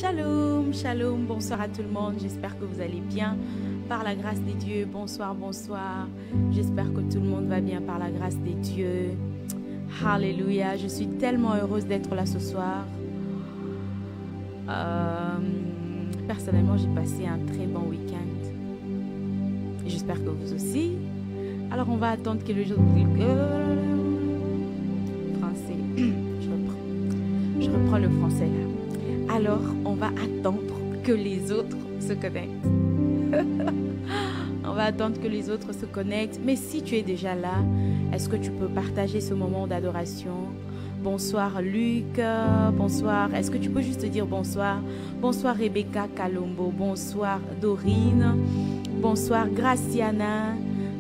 Shalom, shalom, bonsoir à tout le monde, j'espère que vous allez bien par la grâce des dieux, bonsoir, bonsoir, j'espère que tout le monde va bien par la grâce des dieux, Alléluia, je suis tellement heureuse d'être là ce soir. Personnellement, j'ai passé un très bon week-end, j'espère que vous aussi. Alors on va attendre que le jour... Français, je reprends le français là. Alors, on va attendre que les autres se connectent. On va attendre que les autres se connectent. Mais si tu es déjà là, est-ce que tu peux partager ce moment d'adoration? Bonsoir Luc, bonsoir. Est-ce que tu peux juste dire bonsoir? Bonsoir Rebecca Kalombo, bonsoir Dorine, bonsoir Graciana,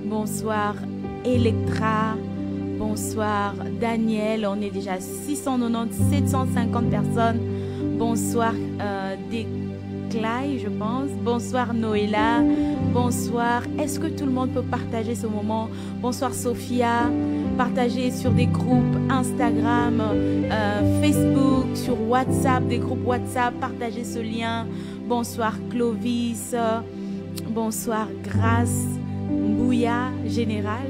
bonsoir Electra, bonsoir Daniel. On est déjà 690, 750 personnes. Bonsoir Déclay, je pense. Bonsoir Noëlla. Bonsoir. Est-ce que tout le monde peut partager ce moment? Bonsoir Sophia. Partagez sur des groupes Instagram, Facebook, sur WhatsApp, des groupes WhatsApp. Partagez ce lien. Bonsoir Clovis. Bonsoir Grâce Mbouya Général.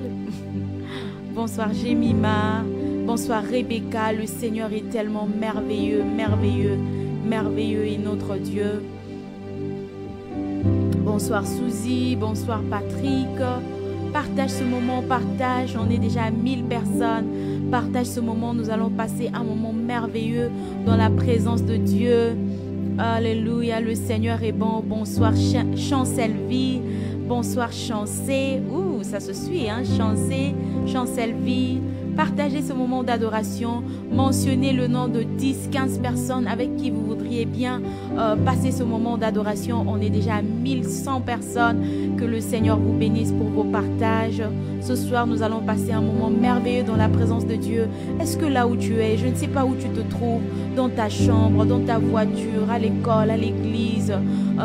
Bonsoir Jemima. Bonsoir Rebecca, le Seigneur est tellement merveilleux, merveilleux, merveilleux est notre Dieu. Bonsoir Suzy, bonsoir Patrick. Partage ce moment, partage, on est déjà à 1000 personnes. Partage ce moment, nous allons passer un moment merveilleux dans la présence de Dieu. Alléluia, le Seigneur est bon. Bonsoir Chancelvie, bonsoir Chancé. Ouh, ça se suit, hein, Chancé, Chancelvie. Partagez ce moment d'adoration, mentionnez le nom de 10, 15 personnes avec qui vous voudriez bien passer ce moment d'adoration. On est déjà à 1100 personnes. Que le Seigneur vous bénisse pour vos partages. Ce soir, nous allons passer un moment merveilleux dans la présence de Dieu. Est-ce que là où tu es, je ne sais pas où tu te trouves, dans ta chambre, dans ta voiture, à l'école, à l'église,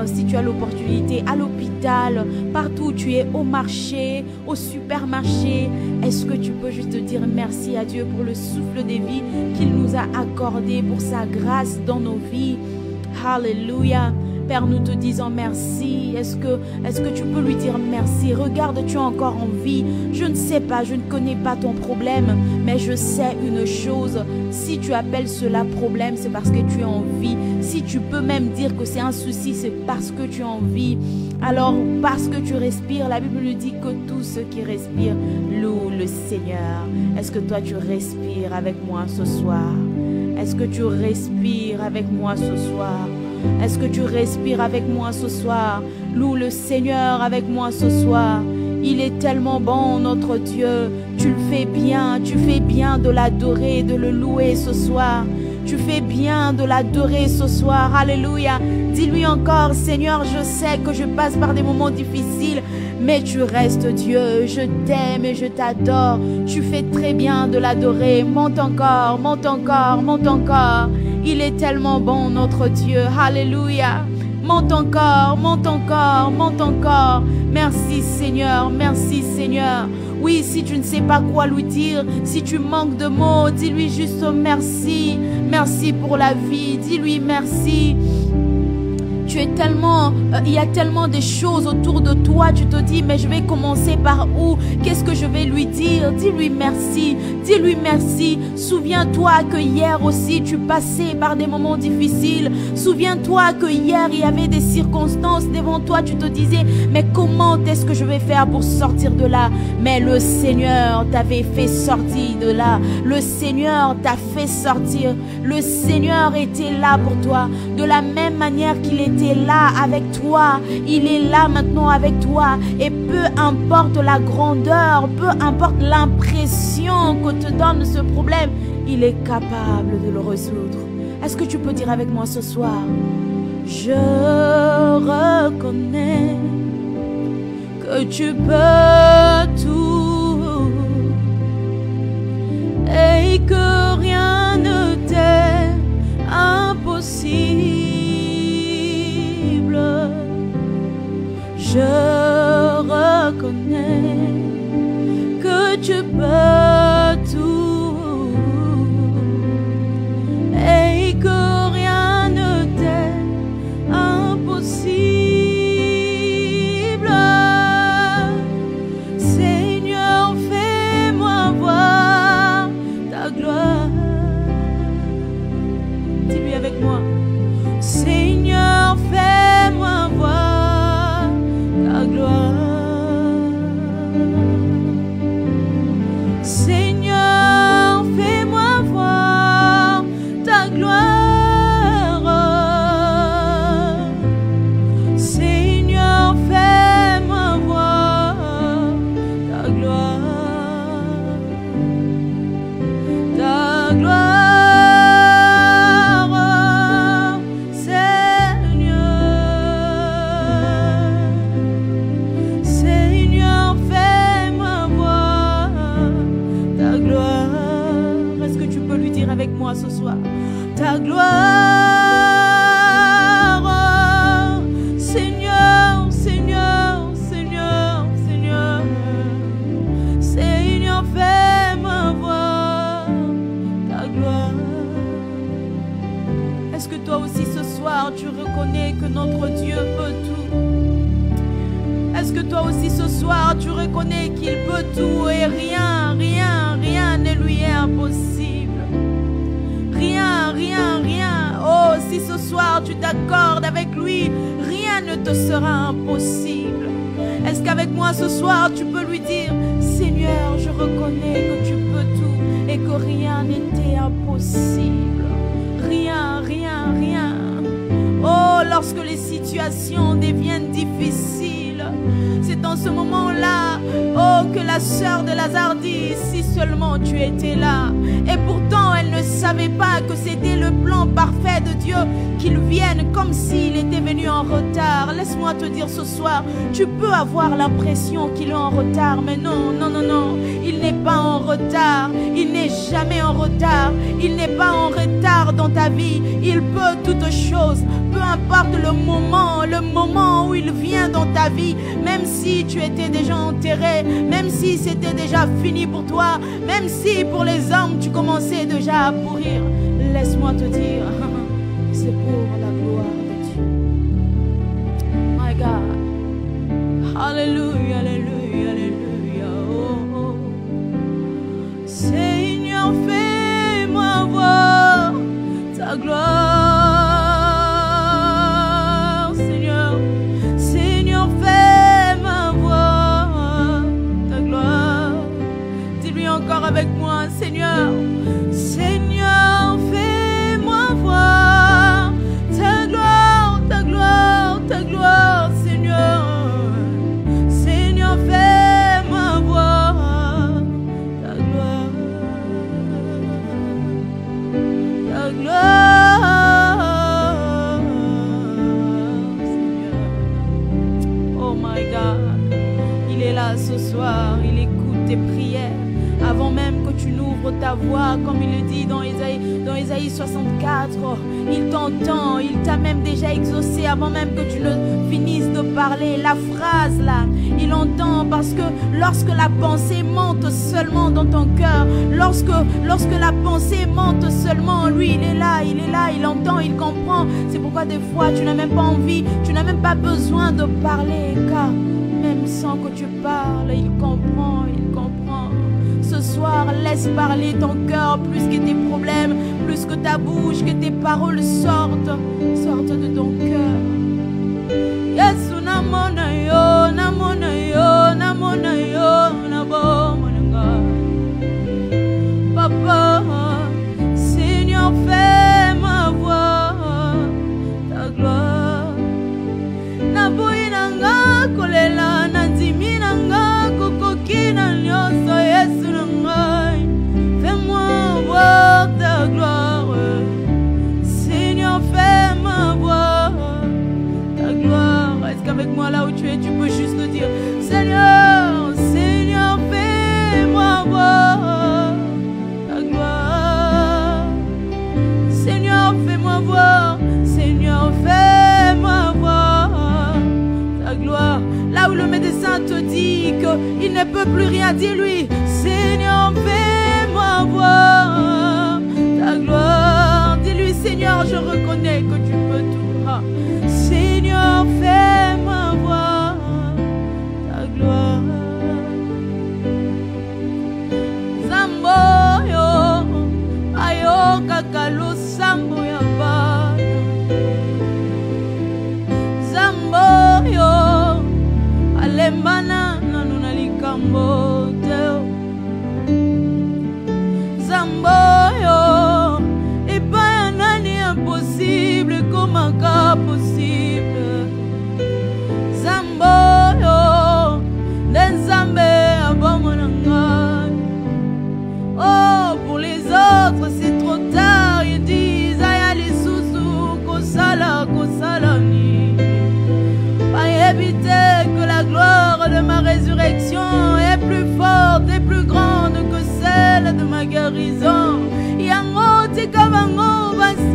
si tu as l'opportunité, à l'hôpital, partout où tu es, au marché, au supermarché, est-ce que tu peux juste dire merci à Dieu pour le souffle de vie qu'il nous a accordé, pour sa grâce dans nos vies. Alléluia. Père, nous te disons merci. Est-ce que tu peux lui dire merci? Regarde, tu es encore en vie. Je ne sais pas, je ne connais pas ton problème, mais je sais une chose. Si tu appelles cela problème, c'est parce que tu es en vie. Si tu peux même dire que c'est un souci, c'est parce que tu es en vie. Alors, parce que tu respires, la Bible nous dit que tous ceux qui respirent louent le Seigneur. Est-ce que toi, tu respires avec moi ce soir? Est-ce que tu respires avec moi ce soir? Est-ce que tu respires avec moi ce soir? Loue le Seigneur avec moi ce soir. Il est tellement bon, notre Dieu. Tu le fais bien de l'adorer, de le louer ce soir. Tu fais bien de l'adorer ce soir. Alléluia. Dis-lui encore, Seigneur, je sais que je passe par des moments difficiles, mais tu restes Dieu. Je t'aime et je t'adore. Tu fais très bien de l'adorer. Monte encore, monte encore, monte encore. Il est tellement bon, notre Dieu. Alléluia. Monte encore, monte encore, monte encore. Merci Seigneur, merci Seigneur. Oui, si tu ne sais pas quoi lui dire, si tu manques de mots, dis-lui juste merci. Merci pour la vie, dis-lui merci. Tu es tellement, il y a tellement de choses autour de toi. Tu te dis, mais je vais commencer par où? Qu'est-ce que je vais lui dire? Dis-lui merci. Dis-lui merci. Souviens-toi que hier aussi, tu passais par des moments difficiles. Souviens-toi que hier, il y avait des circonstances devant toi. Tu te disais, mais comment est-ce que je vais faire pour sortir de là? Mais le Seigneur t'avait fait sortir de là. Le Seigneur t'a fait sortir. Le Seigneur était là pour toi. De la même manière qu'il était là avec toi, il est là maintenant avec toi. Et peu importe la grandeur, peu importe l'impression que te donne ce problème, il est capable de le résoudre. Est-ce que tu peux dire avec moi ce soir? Je reconnais que tu peux tout et que rien ne t'est impossible. Je reconnais que tu peux tout et que rien ne t'est Dis-lui avec moi. Seigneur, fais-moi voir ta gloire. Seigneur, fais-moi voir ta gloire. Seigneur, fais-moi voir ta gloire. Ta gloire, Seigneur. Seigneur, fais-moi voir ta gloire. Est-ce que tu peux lui dire avec moi ce soir? Ta gloire, Seigneur, Seigneur, Seigneur, Seigneur. Seigneur, fais-moi voir ta gloire. Est-ce que toi aussi ce soir tu reconnais que notre Dieu peut tout? Est-ce que toi aussi ce soir tu reconnais qu'il peut tout et rien, rien, rien ne lui est impossible? Rien, rien, rien. Oh, si ce soir tu t'accordes avec lui, rien ne te sera impossible. Est-ce qu'avec moi ce soir tu peux lui dire: Seigneur, je reconnais que tu peux tout et que rien n'était impossible. Rien, rien, rien. Oh, lorsque les situations deviennent difficiles, c'est dans ce moment-là, oh, que la sœur de Lazare dit: si seulement tu étais là. Et pourtant, elle ne savait pas que c'était le plan parfait de Dieu qu'il vienne comme s'il était venu en retard. Laisse-moi te dire ce soir, tu peux avoir l'impression qu'il est en retard, mais non, non, non, non. Il n'est pas en retard. Il n'est jamais en retard. Il n'est pas en retard dans ta vie. Il peut toutes choses. Peu importe le moment où il vient dans ta vie, même si tu étais déjà enterré, même si c'était déjà fini pour toi, même si pour les hommes tu commençais déjà à pourrir, laisse-moi te dire, c'est pour la gloire de Dieu. My God. Alléluia, alléluia, alléluia. Oh, oh. Seigneur, fais-moi voir ta gloire. Seigneur, Seigneur, fais-moi voir ta gloire. Dis-lui encore avec moi, Seigneur, Seigneur, fais-moi voir ta gloire, ta gloire, ta gloire, Seigneur. Seigneur, fais-moi voir ta gloire, ta gloire, Seigneur. Oh my God, il est là ce soir, il écoute tes prières. Avant même que tu n'ouvres ta voix, comme il le dit dans Ésaïe 64, il t'entend, il t'a même déjà exaucé avant même que tu ne finisses de parler. La phrase là, il entend, parce que lorsque la pensée monte seulement dans ton cœur, lorsque la pensée monte seulement, lui il est là, il entend, il comprend. C'est pourquoi des fois tu n'as même pas envie, tu n'as même pas besoin de parler, car même sans que tu parles, il comprend, il comprend. Ce soir, laisse parler ton cœur plus que tes problèmes, plus que ta bouche, que tes paroles sortent de ton cœur. Yesu namona yo, namona yo, namona yo, nabomona. Papa, Seigneur, fais-moi voir ta gloire. Naboinanga kolela nandiminanga kokokina nyoso Yesu. Fais-moi voir ta gloire. Seigneur, fais-moi voir ta gloire. Est-ce qu'avec moi là où tu es, tu peux juste le dire: Seigneur, Seigneur, fais-moi voir ta gloire. Seigneur, fais-moi voir. Seigneur, fais-moi voir ta gloire. Là où le médecin te dit qu'il ne peut plus rien, dis-lui: Seigneur, fais-moi voir ta gloire. Dis-lui: Seigneur, je reconnais que tu peux tout. Seigneur, fais-moi voir ta gloire. Zamboyo,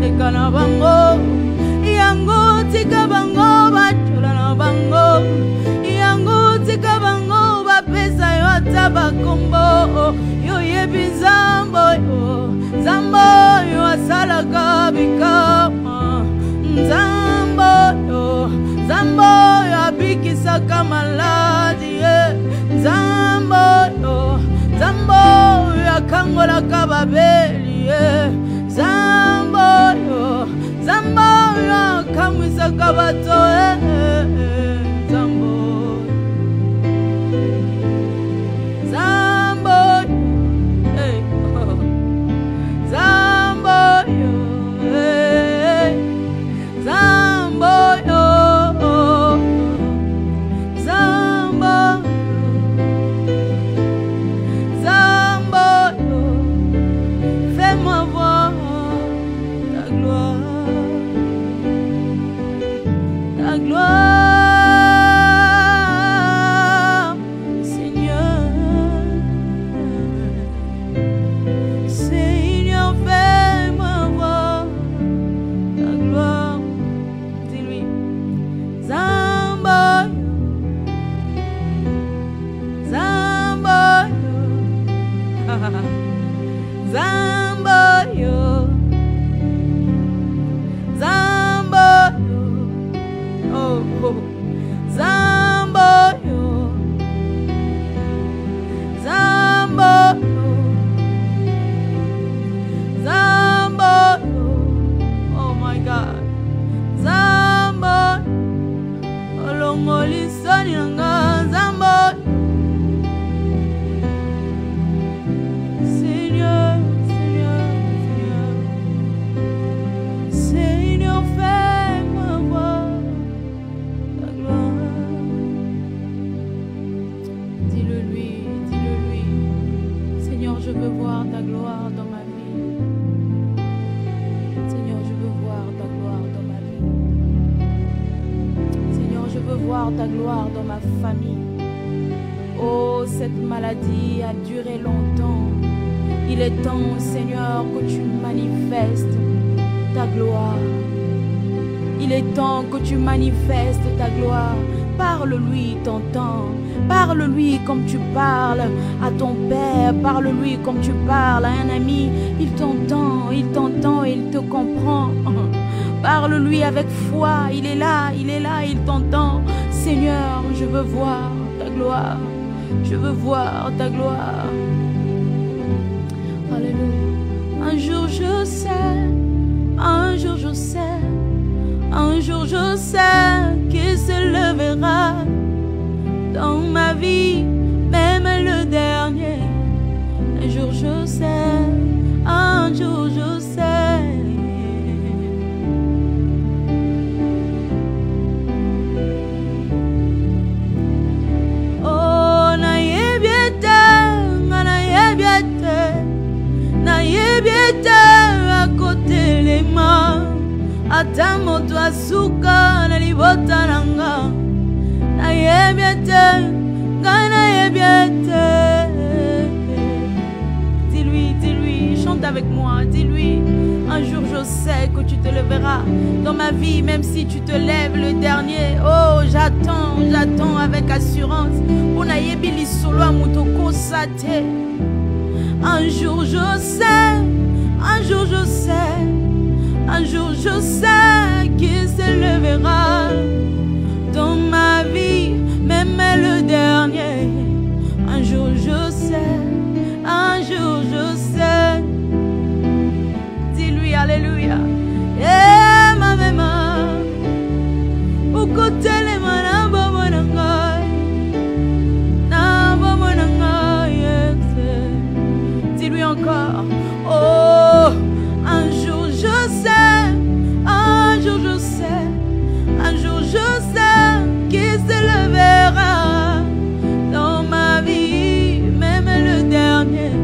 seka na bango yango tika bango bachola na bango yango tika bango bapesa yo ata bakombo yo yebi nzambo yo asalaka bikama nzambo yo abikisaka maladi nzambo yo akangolaka babeli nzambo yo akamwisaka bato ta gloire dans ma famille. Oh, cette maladie a duré longtemps. Il est temps, Seigneur, que tu manifestes ta gloire. Il est temps que tu manifestes ta gloire. Parle-lui, t'entends. Parle-lui comme tu parles à ton père. Parle-lui comme tu parles à un ami. Il t'entend, il te comprend. Parle-lui avec foi. Il est là, il t'entend. Seigneur, je veux voir ta gloire. Je veux voir ta gloire. Alléluia. Un jour je sais, un jour je sais, un jour je sais qu'il se lèvera dans ma vie, même le dernier. Un jour je sais, un jour je sais. Oh, nayebiete à côté les mains. Ata moto asuka na libota nanga. Nayebiete, nayebiete. Dis-lui, chante avec moi, dis-lui. Un jour je sais que tu te leveras dans ma vie, même si tu te lèves le dernier. Oh, j'attends avec assurance. Pour nayebi solo mutoko sate. Un jour je sais, un jour je sais, un jour je sais qu'il se lèvera dans ma vie, même le dernier. Un jour je sais, un jour je sais. Dis-lui alléluia. Eh ma maman, au côté les mains bomonangai, na bomonangai. Dis-lui encore. Oh, un jour je sais, un jour je sais, un jour je sais qu'il se lèvera dans ma vie, même le dernier.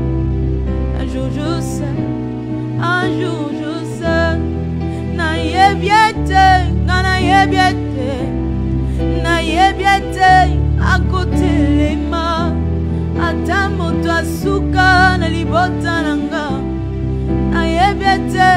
Un jour je sais, un jour je sais. Nayebiete, nayebiete, à côté les mains. Ata moto asuka na libota nanga. Nayebiete,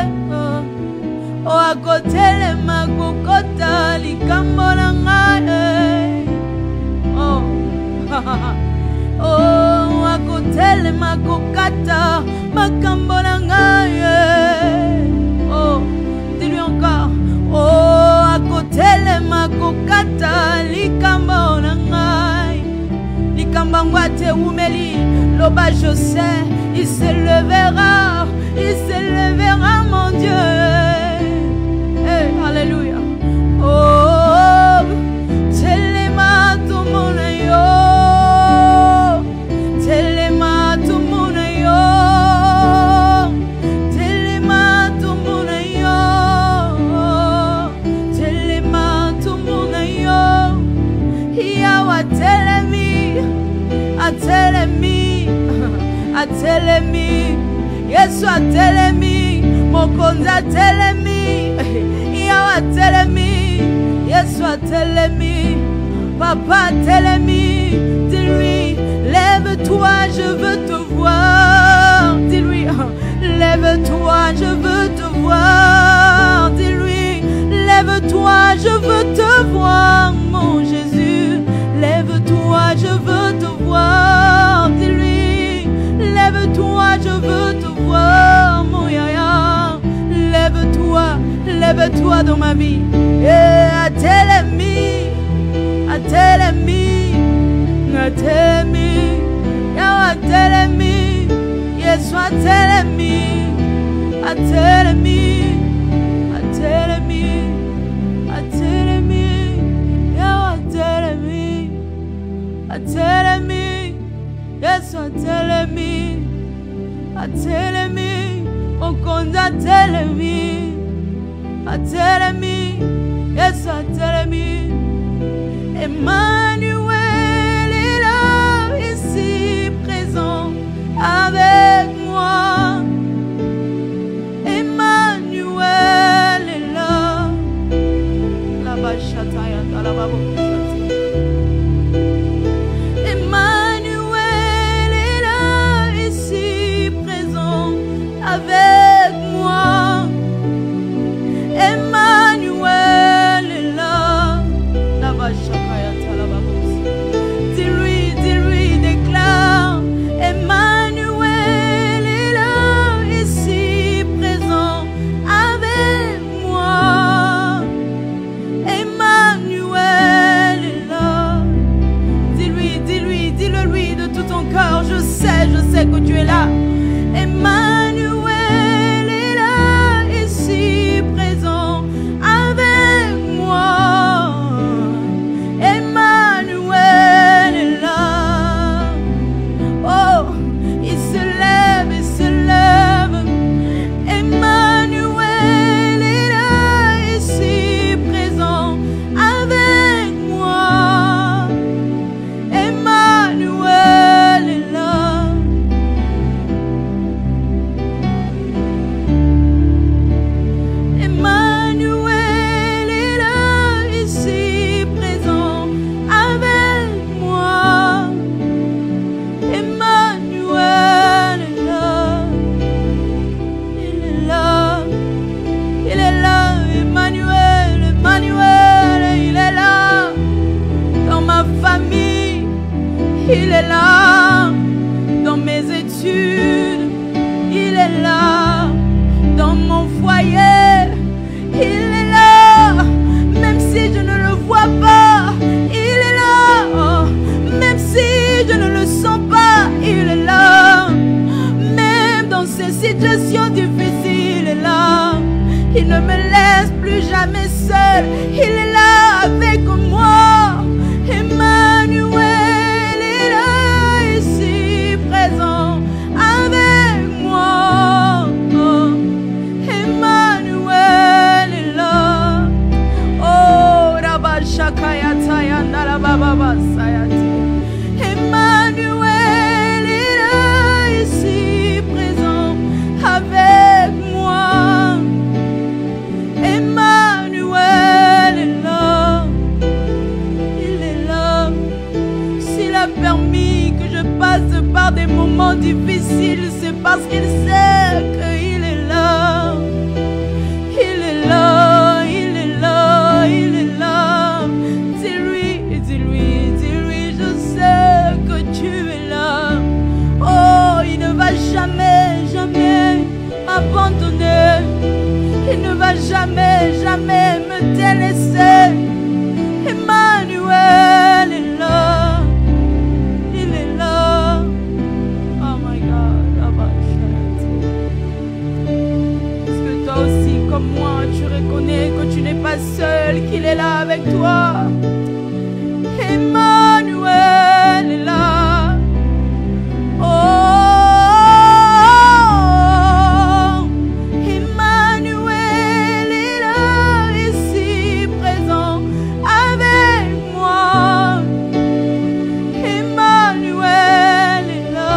je sais, il s'élèvera, mon Dieu. Hey, alléluia. Oh, telema tumuna yo, telema tumuna yo, telema tumuna yo, telema tumuna yo. Yawa telemi, atelemi, atelemi. Yesu atelemi, mokonzi atelemi, Yawa atelemi, Yesu atelemi, Papa atelemi. Dis-lui, lève-toi, je veux te voir. Dis-lui, lève-toi, je veux te voir. Dis-lui, lève-toi, je veux te voir, mon Jésus. Lève-toi, je veux te voir. Dis-lui, lève-toi, je veux te voir, mon yaya. Lève-toi, lève-toi dans ma vie. Atelemi, atelemi, atelemi, yawa atelemi, Yesu atelemi, atelemi, atelemi, atelemi, yawa atelemi, atelemi, Yesu atelemi, atelemi, mokonzi atelemi, atelemi, Yesu atelemi. Emmanuel est là, ici présent avec moi. Emmanuel est là. La bachataya, la babo. Emmanuel est là, ici présent avec moi. Emmanuel est là. La bachataya, la babo. Dis-lui, dis-lui, déclare. Emmanuel est là, ici présent avec moi. Emmanuel est là. Dis-lui, dis-lui, dis-le lui de tout ton cœur. Je sais que tu es là. Emmanuel est là, ici présent avec moi. Emmanuel est là. Oh, il se lève, il se lève. Emmanuel est là, ici présent avec moi. Emmanuel est là. Emmanuel est là, ici présent avec moi. Emmanuel est là. Il est là. Il est là. Emmanuel, Emmanuel, il est là. Dans ma famille, il est là. Dans mes études, il est là. Dans mon foyer, il est là. Même si je ne le vois pas, il est là. Même si je ne le sens pas, il est là. Même dans ces situations difficiles, il est là. Il ne me laisse plus jamais seul. Il est là avec moi. Emmanuel est là, ici présent avec moi. Emmanuel est là. Oh, Rabba Shakayata Yandala Baba Sayati. Emmanuel est là, ici présent avec moi. Emmanuel est là. Il est là. S'il a permis que je passe par des moments difficiles, c'est parce qu'il sait qu'il est là. Il est là, il est là, il est là. Dis-lui, dis-lui, dis-lui, je sais que tu es là. Oh, il ne va jamais, jamais m'abandonner. Il ne va jamais, jamais me délaisser. Emmanuel est là. Il est là. Oh my moi, tu reconnais que tu n'es pas seul, qu'il est là avec toi. Emmanuel est là. Oh, Emmanuel est là, ici présent avec moi. Emmanuel est là.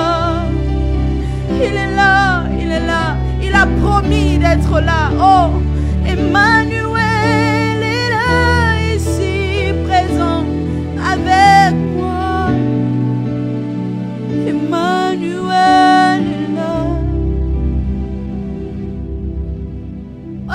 Il est là, il est là. Il a promis d'être là. Oh, Emmanuel est là, ici présent avec moi. Emmanuel est là. Oh,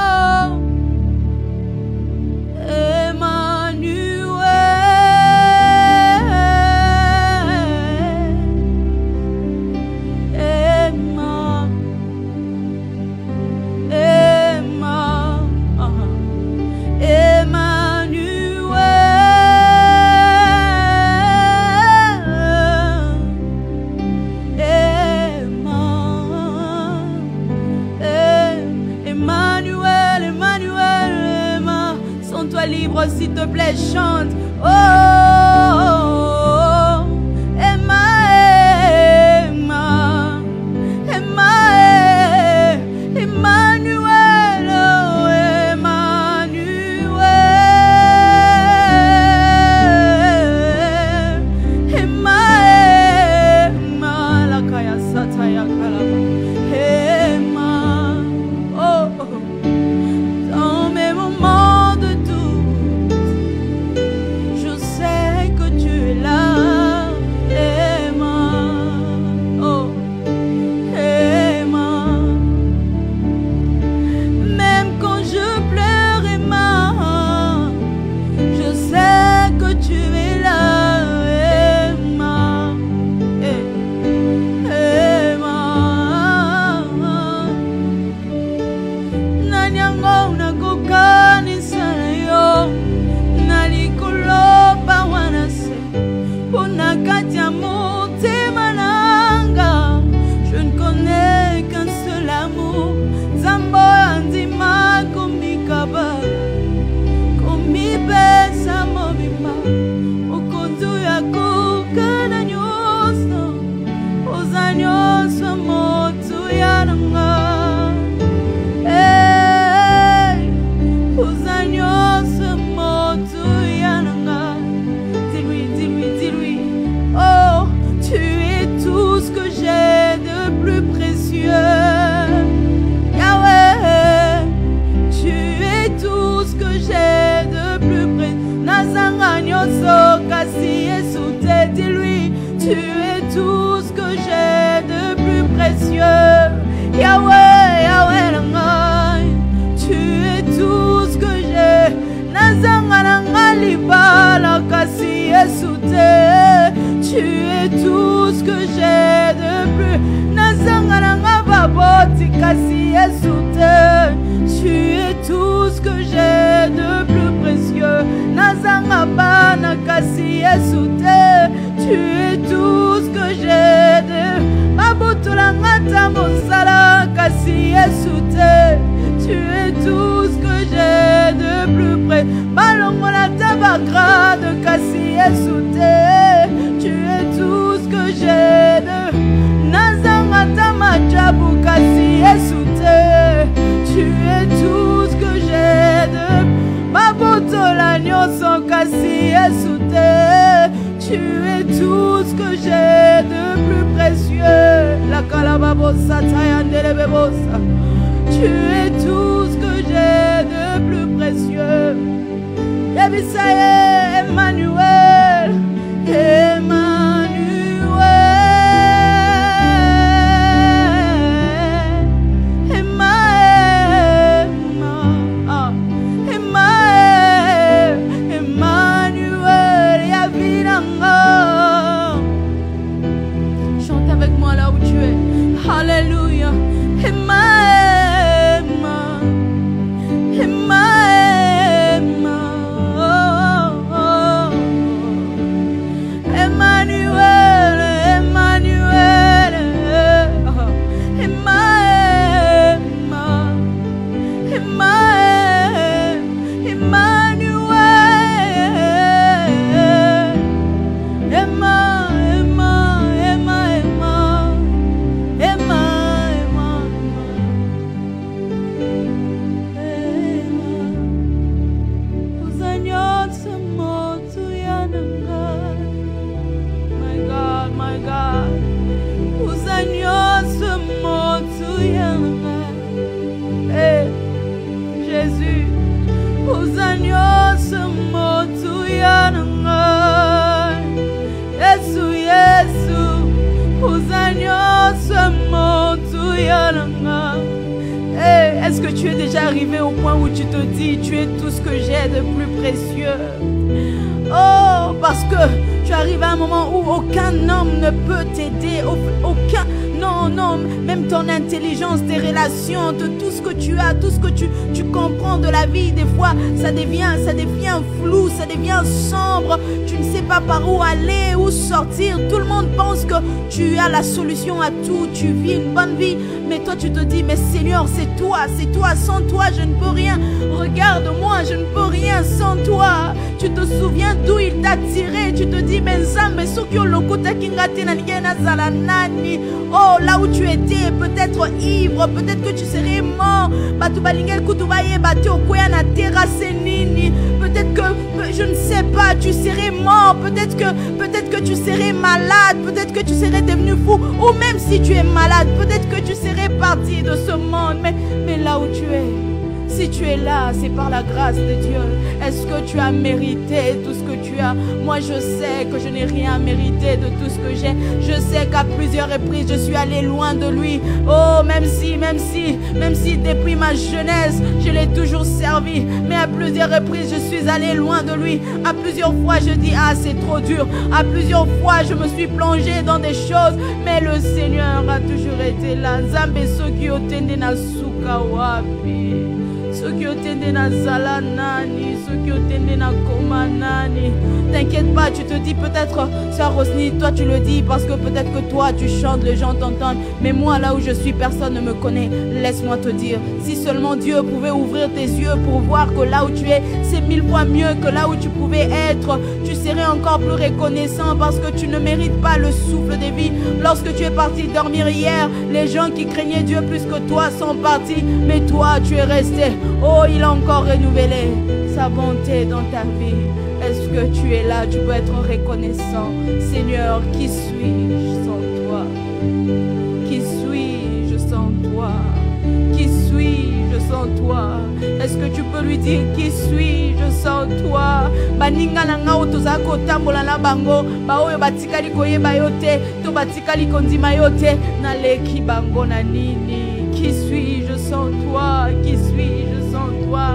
libre, s'il te plaît, chante. Oh, Emma, Emma, Emma, Emmanuel, oh, Emmanuel, Emma, Emma, la kaya sataya kalaba, Emma, oh, dans mes moments de doute, je sais que tu es là, Emma, oh, Emma, même quand je pleure, Emma, je sais que tu es là, Emma, Emma, nanyango nakukanisa yo, nalikolopa wanase, unakatia motema nanga, je ne connais qu'un seul amour, zambo andima kumikaba, kumibesa mobima, ukundu yako kana nyoso, uzanyoso motu yananga. Dis-lui, dis-lui, dis-lui. Oh, tu es tout ce que j'ai de plus précieux. Yahweh, tu es tout ce que j'ai de plus précieux. Nazanga nyoso kasi esute. Dis-lui, tu es tout ce que j'ai de plus précieux. Yahweh, Yahweh langai, tu es tout ce que j'ai. Nazanga nanga libala kasi esute. Tu es tout ce que j'ai de plus. Nazanga nanga baboti kasi esute. Tu es tout ce que j'ai de plus précieux. Nazanga bana kasi esute. Tu es tout ce que j'ai de. Babutulanga tamosala kasi esute. Tu es tout ce que j'ai de plus près. Balongola tabagrade kasi esute. Tu es tout ce que j'ai de. Nazanga tamajabu kasi esute. Tu es tout ce que j'ai de. Babotola nyoso kasi esute. Tu es tout ce que j'ai de plus précieux. La calababosa tayandele bebosa. Tu es tout ce que j'ai de plus précieux. Yabisaye, Emmanuel, Emmanuel, Emmanuel, Emmanuel, Emmanuel, Yavinanga. Chante avec moi là où tu es. Alléluia. Emma, Emma, Emma, oh, Uzanyos motuyananga. Yesu, Yesu. Uzanyos motuyananga. Est-ce que tu es déjà arrivé au point où tu te dis, tu es tout ce que j'ai de plus précieux? Oh, parce que tu arrives à un moment où aucun homme ne peut t'aider, aucun, non, même ton intelligence, tes relations, de tout ce que tu as, tout ce que tu comprends de la vie, des fois, ça devient flou, ça devient sombre, tu ne sais pas par où aller, où sortir, tout le monde pense que tu as la solution à tout, tu vis une bonne vie, mais toi tu te dis, mais Seigneur, c'est toi, sans toi je ne peux rien, regarde-moi, je ne peux rien sans toi, tu te souviens d'où il t'a tiré, tu te dis, mais Nzambe, oh, là où tu étais, peut-être ivre, peut-être que tu serais mort, peut-être que, je ne sais pas, tu serais mort, peut-être que tu serais malade, peut-être que tu serais devenu fou, ou même si tu es malade, peut-être que tu serais parti de ce monde, mais là où tu es, si tu es là, c'est par la grâce de Dieu. Est-ce que tu as mérité tout ce que tu as? Moi, je sais que je n'ai rien mérité de tout ce que j'ai. Je sais qu'à plusieurs reprises, je suis allé loin de lui. Oh, même si, depuis ma jeunesse, je l'ai toujours servi. Mais à plusieurs reprises, je suis allé loin de lui. À plusieurs fois, je dis, ah, c'est trop dur. À plusieurs fois, je me suis plongé dans des choses. Mais le Seigneur a toujours été là. Nzambe soki otende na suka wapi. T'inquiète pas, tu te dis peut-être, Sœur Rosny, toi tu le dis parce que peut-être que toi tu chantes, les gens t'entendent. Mais moi là où je suis, personne ne me connaît. Laisse-moi te dire, si seulement Dieu pouvait ouvrir tes yeux pour voir que là où tu es, c'est 1000 fois mieux que là où tu pouvais être. Tu serais encore plus reconnaissant parce que tu ne mérites pas le souffle de vie. Lorsque tu es parti dormir hier, les gens qui craignaient Dieu plus que toi sont partis. Mais toi tu es resté. Oh, il a encore renouvelé sa bonté dans ta vie. Est-ce que tu es là? Tu peux être reconnaissant. Seigneur, qui suis-je sans toi? Qui suis-je sans toi? Qui suis-je sans toi? Est-ce que tu peux lui dire qui suis-je sans toi? Baninga nanga otozako tambola na bango, ba oyo batikali koyeba yote, to batikali kondima yote, na leki bango na nini? Qui suis-je sans toi? Qui suis-je sans toi?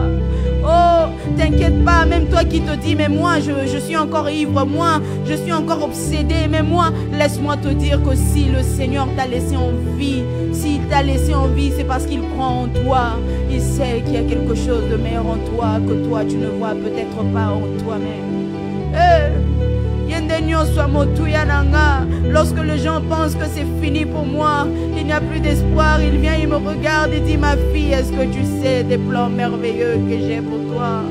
Oh, t'inquiète pas, même toi qui te dis, mais moi je suis encore ivre, moi je suis encore obsédé, mais moi, laisse-moi te dire que si le Seigneur t'a laissé en vie, s'il t'a laissé en vie, c'est parce qu'il croit en toi. Il sait qu'il y a quelque chose de meilleur en toi que toi tu ne vois peut-être pas en toi-même. Lorsque les gens pensent que c'est fini pour moi, il n'y a plus d'espoir, il vient, il me regarde et dit, ma fille, est-ce que tu sais des plans merveilleux que j'ai pour toi?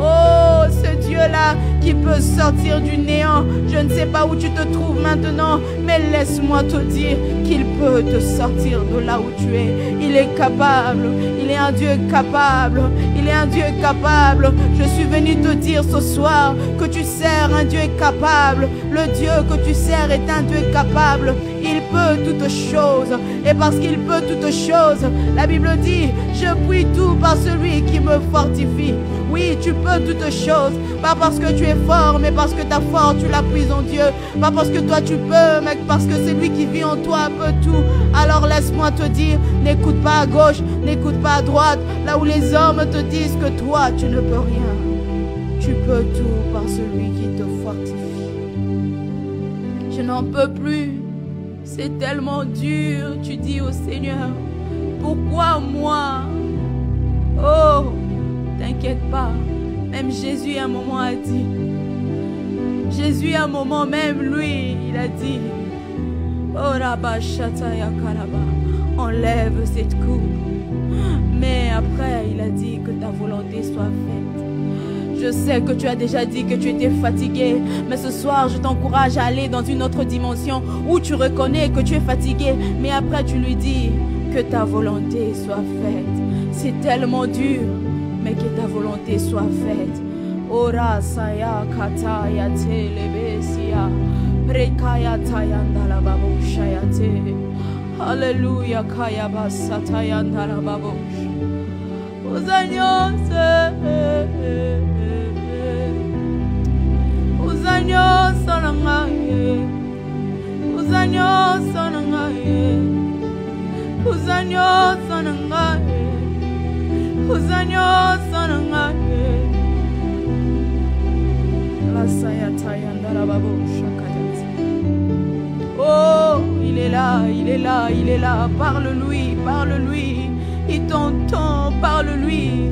Oh, ce Dieu-là qui peut sortir du néant. Je ne sais pas où tu te trouves maintenant, mais laisse-moi te dire qu'il peut te sortir de là où tu es. Il est capable. Il est un Dieu capable. Il est un Dieu capable. Je suis venu te dire ce soir que tu sers un Dieu capable. Le Dieu que tu sers est un Dieu capable. Il peut toutes choses. Et parce qu'il peut toutes choses, la Bible dit, je puis tout par celui qui me fortifie. Oui, tu peux toutes choses. Pas parce que tu es fort, mais parce que ta force, tu la puises en Dieu. Pas parce que toi tu peux, mais parce que celui qui vit en toi peut tout. Alors laisse-moi te dire, n'écoute pas à gauche, n'écoute pas à droite. Là où les hommes te disent que toi, tu ne peux rien. Tu peux tout par celui qui te fortifie. Je n'en peux plus. C'est tellement dur. Tu dis au Seigneur, pourquoi moi? Oh, t'inquiète pas. Même Jésus à un moment a dit. Jésus à un moment même lui, il a dit. Oh Rabba Shataya Karaba, enlève cette coupe. Mais après, il a dit que ta volonté soit faite. Je sais que tu as déjà dit que tu étais fatigué, mais ce soir, je t'encourage à aller dans une autre dimension où tu reconnais que tu es fatigué, mais après tu lui dis que ta volonté soit faite. C'est tellement dur, mais que ta volonté soit faite. Ora saya kataya telebesia, prekaya tayanda la babushayate. Alléluia kaya basatayanda la babush. Uzanyose. Uzanyoso na ngai, uzanyoso na ngai, uzanyoso na ngai. La sayata yandara babo shakayati. Oh, il est là, il est là, il est là. Parle-lui, parle-lui. Il t'entend, parle-lui.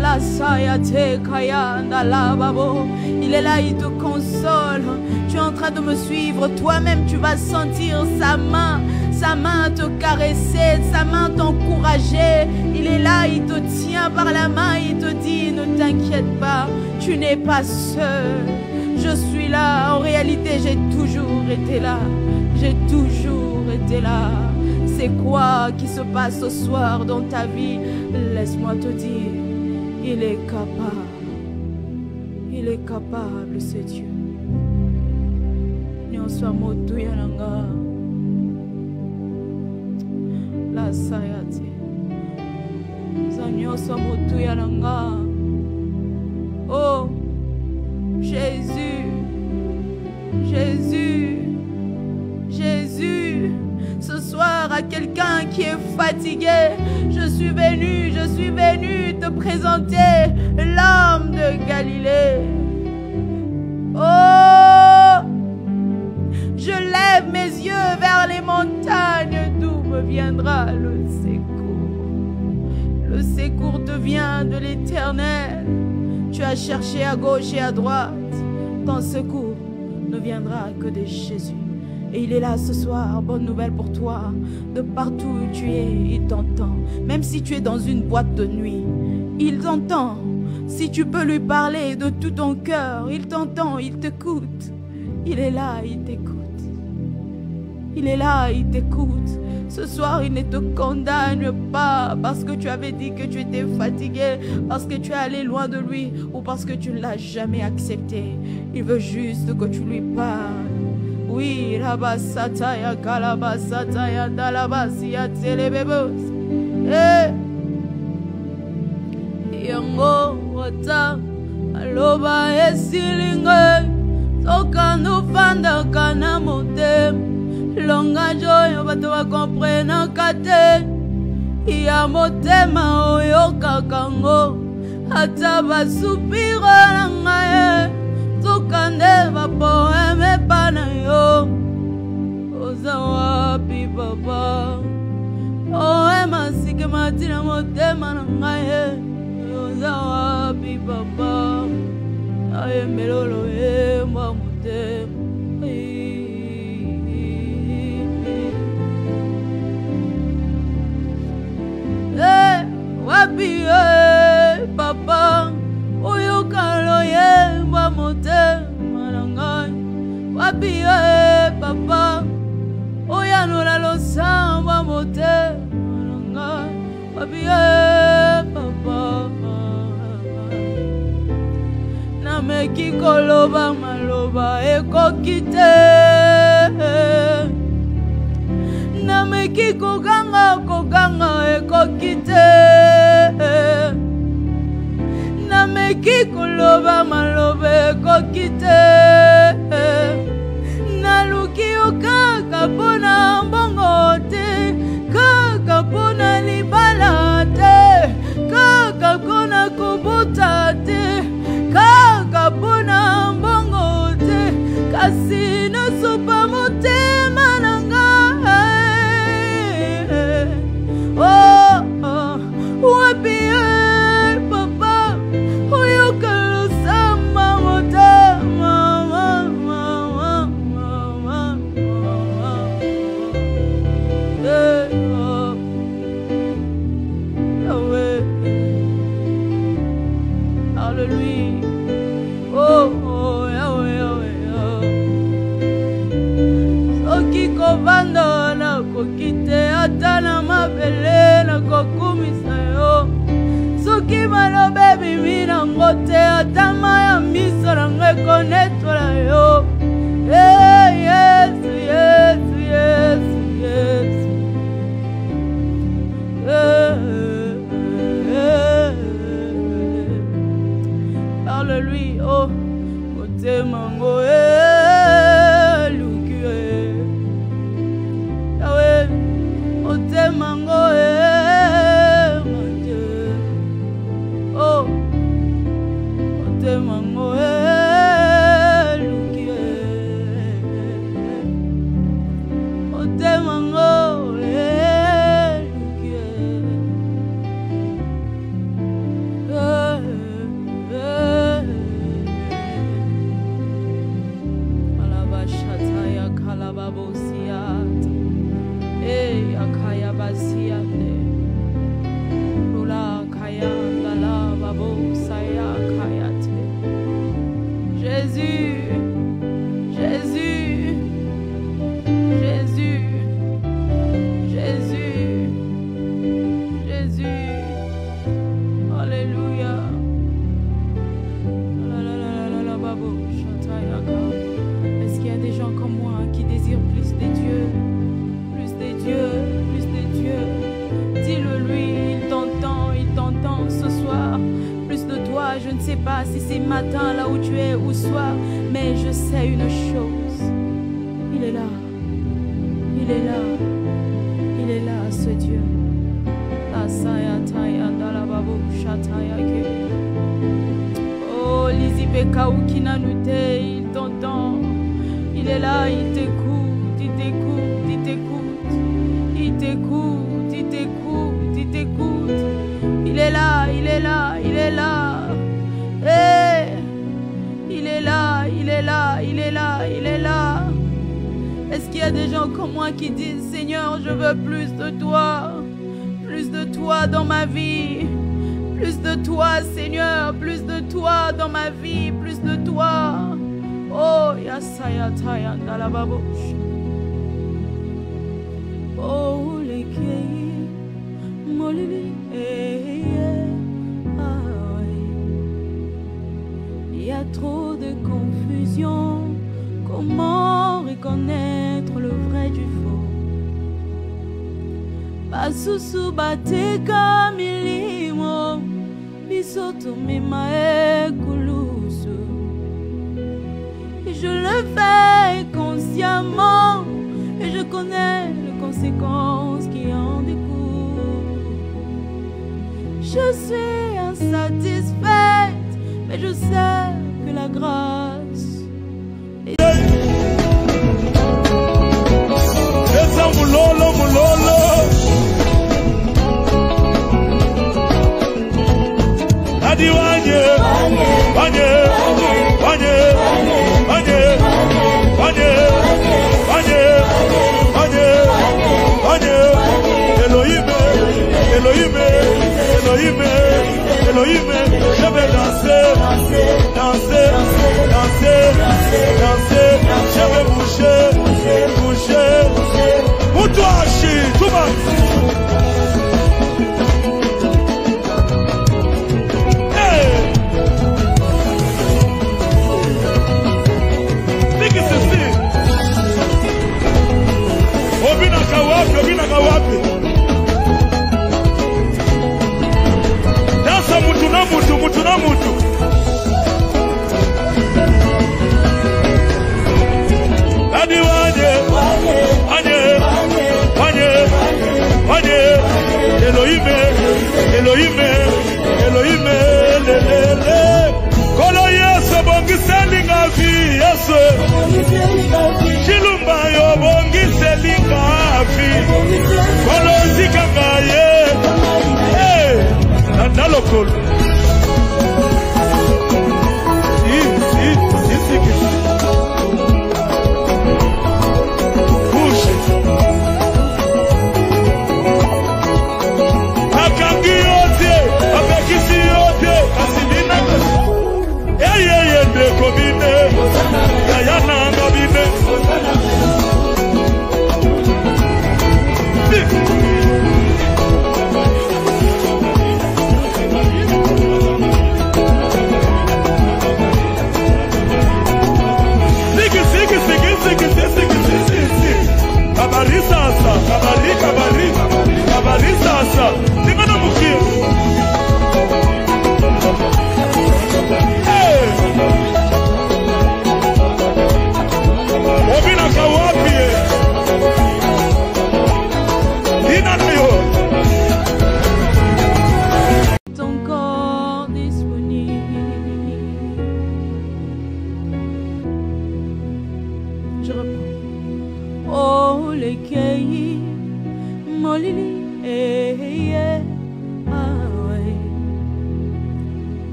La sayate kayanda la babo. Il est là, il te console. Tu es en train de me suivre. Toi-même, tu vas sentir sa main te caresser, sa main t'encourager. Il est là, il te tient par la main, il te dit, ne t'inquiète pas, tu n'es pas seul. Je suis là. En réalité, j'ai toujours été là. J'ai toujours été là. C'est quoi qui se passe ce soir dans ta vie? Laisse-moi te dire, il est capable. Il est capable, c'est Dieu. Nyoswa motu yananga. La sayate. Nyoswa motu yananga. Oh, Jésus. Jésus. Jésus. Ce soir, à quelqu'un qui est fatigué, je suis venu te présenter l'homme de Galilée. Oh, je lève mes yeux vers les montagnes, d'où me viendra le secours. Le secours te vient de l'Éternel. Tu as cherché à gauche et à droite. Ton secours ne viendra que de Jésus. Et il est là ce soir, bonne nouvelle pour toi. De partout où tu es, il t'entend. Même si tu es dans une boîte de nuit, il t'entend. Si tu peux lui parler de tout ton cœur, il t'entend, il t'écoute. Il est là, il t'écoute. Il est là, il t'écoute. Ce soir, il ne te condamne pas parce que tu avais dit que tu étais fatigué, parce que tu es allé loin de lui ou parce que tu ne l'as jamais accepté. Il veut juste que tu lui parles. Oui, rabasata ya kalabasata ya dalabasi ya telebebos. Yango wata aloba esilinga soka nufanda kana motem longa joyo bato ba comprena kate ya motema oyo kakango ata basupira na ngaye Tukande va poeme pana yo Oza wapi papa Oema sike matina motema na ngaye Oza wapi papa Aye melolo emba motema Wapi papa Oyo kalo yemba motema na ngai Wapi papa Oya nola lo samba motema na ngai Wapi papa Na meki koloba maloba ekokite Na meki koganga ekokite Na meki koloba malobe kokite Na luki okaka pona mbongo te Kaka pona libala te Kaka pona kubuta te Kaka pona mbongo te Kasi na sopa motema na ngai Oh, wapi Vando na kokite atana mabele na kokumisa yo Soki malobe bimi na ngote atama ya miso na ngekonetola yo Yesu, Yesu, Yesu, Yesu Parle-lui, oh, côté mango Il y a trop de confusion, comment reconnaître le vrai du faux? Basusu bateka milimo, bisoto memae kulusu. Je le fais consciemment et je connais les conséquences qui en découlent. Je suis insatisfaite, mais je sais que la grâce est... Elohim, je vais danser, danser, danser, danser, je vais bouger, bouger, pour toi, tout le monde. Hey! C'est que ceci. Obinaka wapi. Mutu na mutu. Adi wanye. Elohim, lelele. Kolo Yesu bongi selinga vi Yesu. Chilumba yo bongi selinga vi. Kolo zikanga ye. Hey, nandalokolo.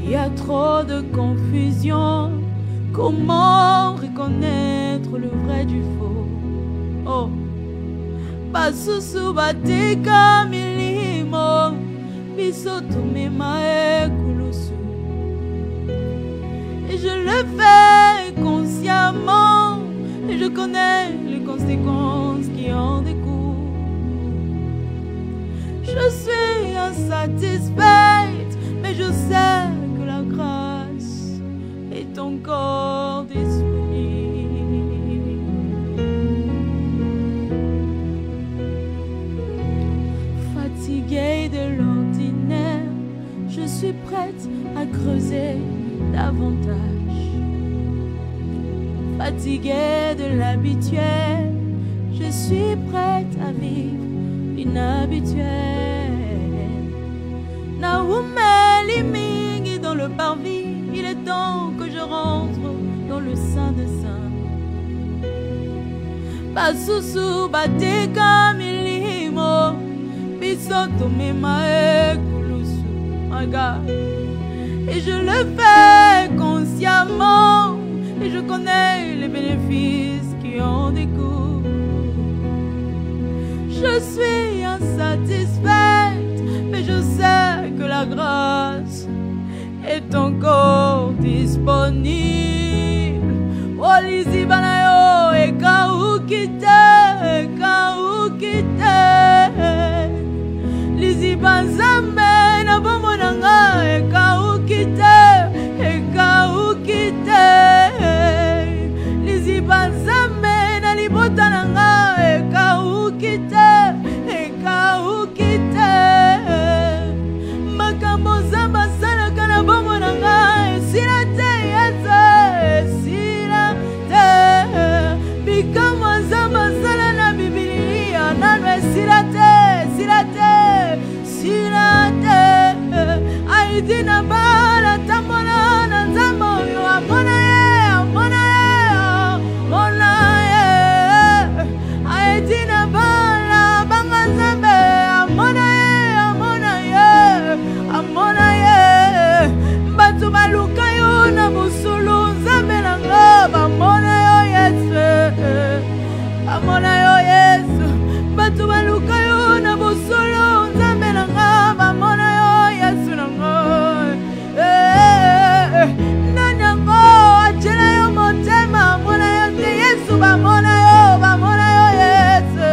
Il y a trop de confusion. Comment reconnaître le vrai du faux? Oh, basusu bateka milimo, bisoto memae kulusu. Et je le fais consciemment, et je connais les conséquences qui en découlent. Je suis insatisfaite, mais je sais que la grâce est encore disponible. Fatiguée de l'ordinaire, je suis prête à creuser davantage. Fatiguée de l'habituel, je suis prête à vivre l'inhabituel. Naoumeli mingi dans le parvis, il est temps que je rentre dans le sein de saint. Basusu bateka milimo, bisoto memae kulusu. My God. Et je le fais consciemment, et je connais les bénéfices qui en découlent. Je suis insatisfaite, mais je sais que la grâce est encore disponible. Oh, lisi banayo, eka ukite, lisi banzambe na bomonanga, eka ukite, lisi banzambe na libotananga, eka ukite. Makambo zamba sala kana bomo nanga, sila te yate, sila te. Bikamo zamba sala na Biblia, nanwe sila te, sila te, sila te. Aidina bala tamona na zamo yo amona ye, amona ye, amona ye. Aidina bala banga zambe, amona ye, amona ye, amona ye. Batu baluka yo na musulu zambe nanga, amona yo Yesu, amona yo Yesu. Batu baluka yo na musulu zambe nanga, amona yo Yesu nanga. Nanyango achela yo motema, amona yo te Yesu, amona yo Yesu.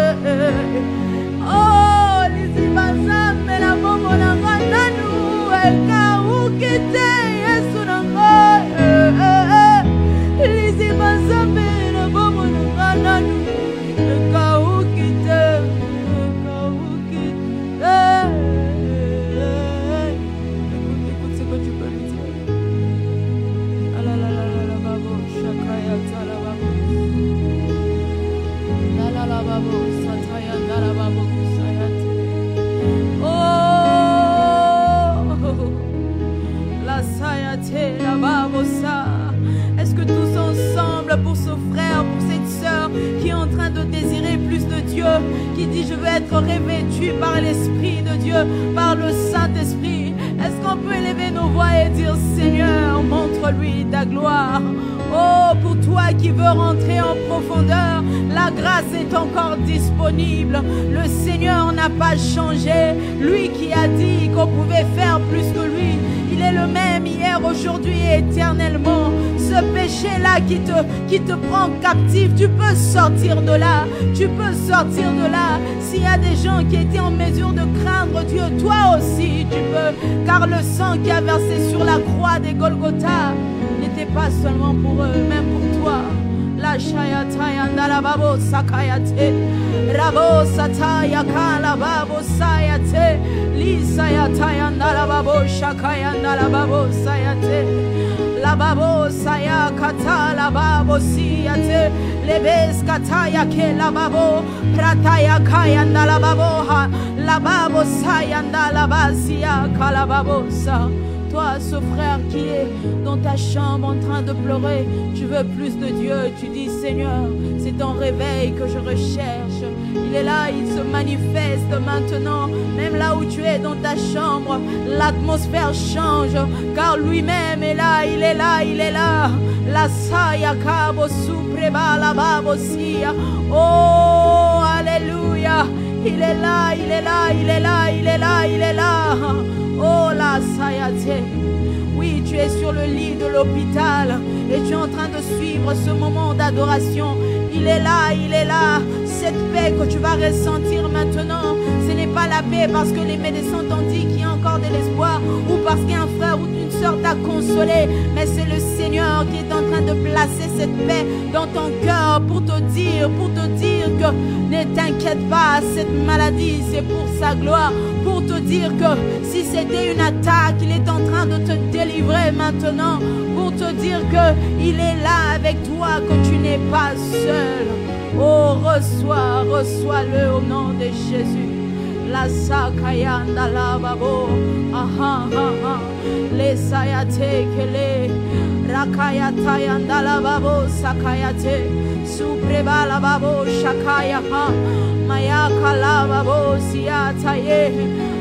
Oh, lisi bazambe na bomo nanga nanu, eka ukite Yesu nanga. Lisi bazambe na bomo nanga nanu, eka ukite, eka ukite. Écoute ce que tu peux lui dire. Ah la la la la la babo, shakaya ta la babo. La la la babo, sataya la la babo, sayate. Oh, la sayate, la babo sa. Est-ce que tous ensemble, pour ce frère, pour cette sœur qui est en train de désirer plus de Dieu, qui dit je veux être revêtu par l'Esprit de Dieu, par le Saint-Esprit, est-ce qu'on peut élever nos voix et dire Seigneur, montre-lui ta gloire? Oh, pour toi qui veux rentrer en profondeur, la grâce est encore disponible. Le Seigneur n'a pas changé. Lui qui a dit qu'on pouvait faire plus que lui, il est le même hier, aujourd'hui et éternellement. Ce péché-là qui te prend captif, tu peux sortir de là. Tu peux sortir de là. S'il y a des gens qui étaient en mesure de craindre Dieu, toi aussi tu peux. Car le sang qui a versé sur la croix des Golgotha n'était pas seulement pour eux, même pour toi. La shayataya ndala babo sakayate, rabo sataya kala babo sayate, li sayataya ndala babo shakaya ndala babo sayate, la babo saya kata la babo siyate, lebes kataya ke la babo prataya kaya ndala babo ha, la babo saya ndala basia kala babo sa. toi, ce frère qui est dans ta chambre en train de pleurer. Tu veux plus de Dieu. Tu dis, Seigneur, c'est ton réveil que je recherche. Il est là, il se manifeste maintenant. Même là où tu es dans ta chambre, l'atmosphère change. Car lui-même est là, il est là, il est là. La saya kabo supreba la babosia. Oh, alléluia. Il est là, il est là, il est là, il est là, il est là. Oh, la sayate. Oui, tu es sur le lit de l'hôpital et tu es en train de suivre ce moment d'adoration. Il est là, il est là. Cette paix que tu vas ressentir maintenant, ce n'est pas la paix parce que les médecins t'ont dit qu'il y a encore de l'espoir ou parce qu'un frère ou une soeur t'a consolé, mais c'est le Seigneur qui est en train de placer cette paix dans ton cœur pour te dire que ne t'inquiète pas, cette maladie c'est pour sa gloire, pour te dire que si c'était une attaque, il est en train de te délivrer maintenant, pour te dire que il est là avec toi, que tu n'es pas seul. Oh, reçois-le au nom de Jésus. La sakayanda la babo, aha aha, les sayate kele, rakayata yanda la babo sakayate, supreba la babo shakaya ha, mayaka la babo siata ye,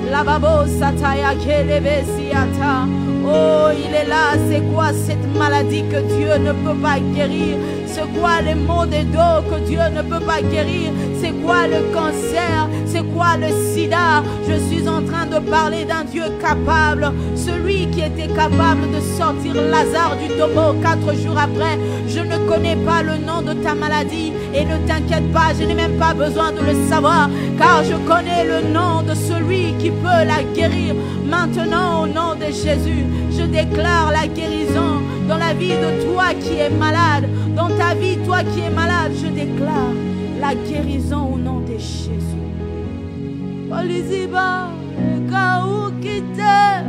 la babo sataya kele besiata. Oh, il est là. C'est quoi cette maladie que Dieu ne peut pas guérir? C'est quoi les maux de dos que Dieu ne peut pas guérir? C'est quoi le cancer? C'est quoi le sida? Je suis en train de parler d'un Dieu capable. Celui qui était capable de sortir Lazare du tombeau 4 jours après. Je ne connais pas le nom de ta maladie. Et ne t'inquiète pas, je n'ai même pas besoin de le savoir. Car je connais le nom de celui qui peut la guérir. Maintenant, au nom de Jésus, je déclare la guérison dans la vie de toi qui es malade. Dans ta vie, toi qui es malade, je déclare la guérison au nom de Jésus. Oliziba, kaukite,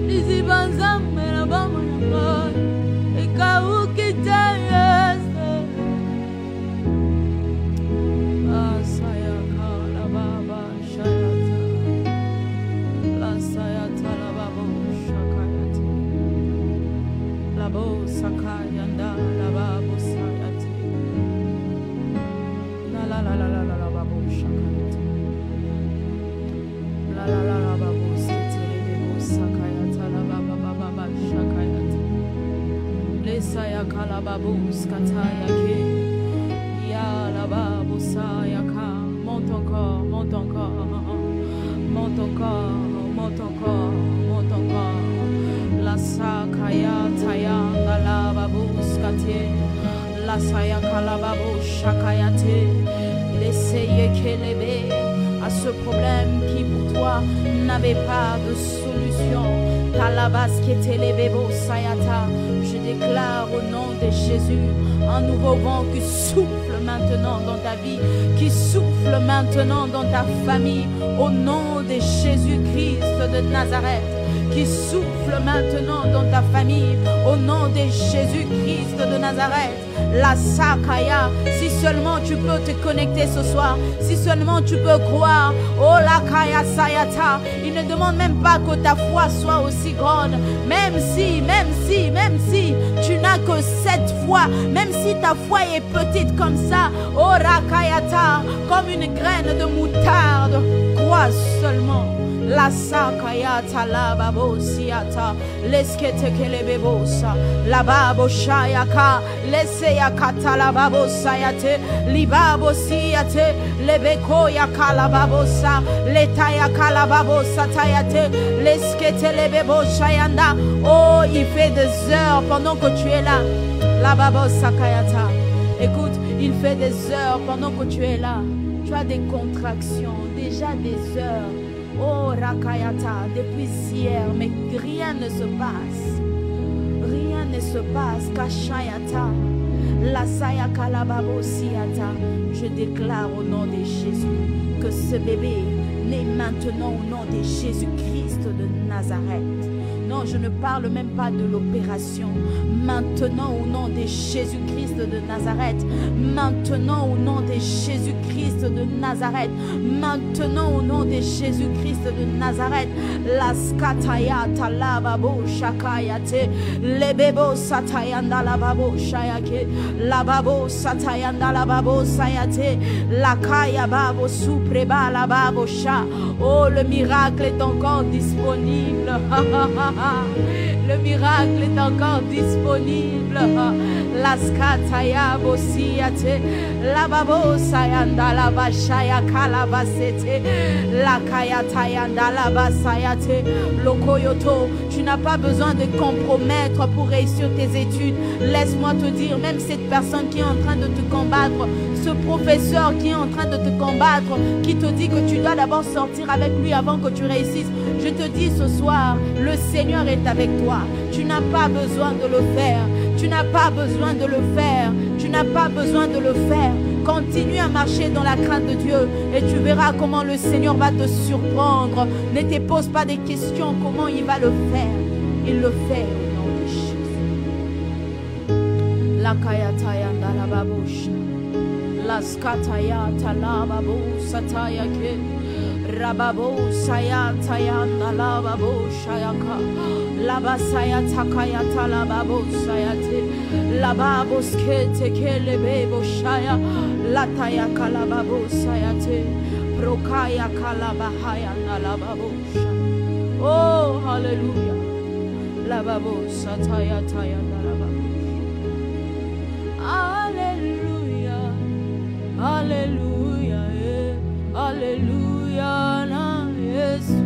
Lizibanza, melabama, kaukite, sakayanda la babo sayati la la la la la la babo shakayati la la la la babo sete sakayata la baba baba shakayati le sayaka la babo skataya ke ya la babo sayaka monte encore monte encore monte encore monte encore monte encore la sakaya taya la babu skatie la saya kalababu shakayate l'essayer kelebe à ce problème qui pour toi n'avait pas de solution kalabas ketelebebo sayata. Je déclare au nom de Jésus un nouveau vent qui souffle maintenant dans ta vie, qui souffle maintenant dans ta famille au nom de Jésus-Christ de Nazareth, qui souffle maintenant dans ta famille au nom de Jésus-Christ de Nazareth. La sakaya, si seulement tu peux te connecter ce soir, si seulement tu peux croire, oh la kaya sayata, il ne demande même pas que ta foi soit aussi grande, même si tu n'as que cette foi, même si ta foi est petite comme ça, oh rakayata, comme une graine de moutarde, crois seulement. La sakayata la babo siata leskete kelebebosa la babo shayaka leseyakata la babo sayate libabo siate lebeko yakala babosa letayaka la babosa tayate leskete lebebo shayanda. Oh, il fait des heures pendant que tu es là. La babo sakayata. Écoute, il fait des heures pendant que tu es là. Tu as des contractions, déjà des heures. Oh Rakayata, depuis hier, mais rien ne se passe. Rien ne se passe. Kashayata, la Sayaka la Babo Siata. Je déclare au nom de Jésus que ce bébé naît maintenant au nom de Jésus-Christ de Nazareth. Non, je ne parle même pas de l'opération. Maintenant, au nom de Jésus-Christ de Nazareth. Maintenant, au nom de Jésus-Christ de Nazareth. Maintenant, au nom de Jésus-Christ de Nazareth. Las kataya talababo shakayate. Lebebo satayanda lababo shayake. Lababo satayanda lababo sayate. Lakaya babo supreba lababo sha. Oh, le miracle est encore disponible. Le miracle est encore disponible. Laskataya bosiate. Lababo sayanda labashaya kalabasete. Lakaya tayanda labasayate. Lokoyoto, tu n'as pas besoin de compromettre pour réussir tes études. Laisse-moi te dire, même cette personne qui est en train de te combattre, ce professeur qui est en train de te combattre, qui te dit que tu dois d'abord sortir avec lui avant que tu réussisses, je te dis ce soir, le Seigneur est avec toi. Tu n'as pas besoin de le faire. Tu n'as pas besoin de le faire. Tu n'as pas besoin de le faire. Continue à marcher dans la crainte de Dieu et tu verras comment le Seigneur va te surprendre. Ne te pose pas des questions, comment il va le faire. Il le fait au nom de Jésus. La kayataya ndalababusha. La skataya talababu satayake. Rababo sayata yanda lababo shayaka. Labasaya takaya talababo sayate. Lababo skete kelebebo shaya. Lataya kalababo sayate. Brokaya kalabahaya nalababo shaya. Oh, hallelujah. Lababo sataya taya nalababo. Hallelujah. Hallelujah. Hallelujah. Na Yesu.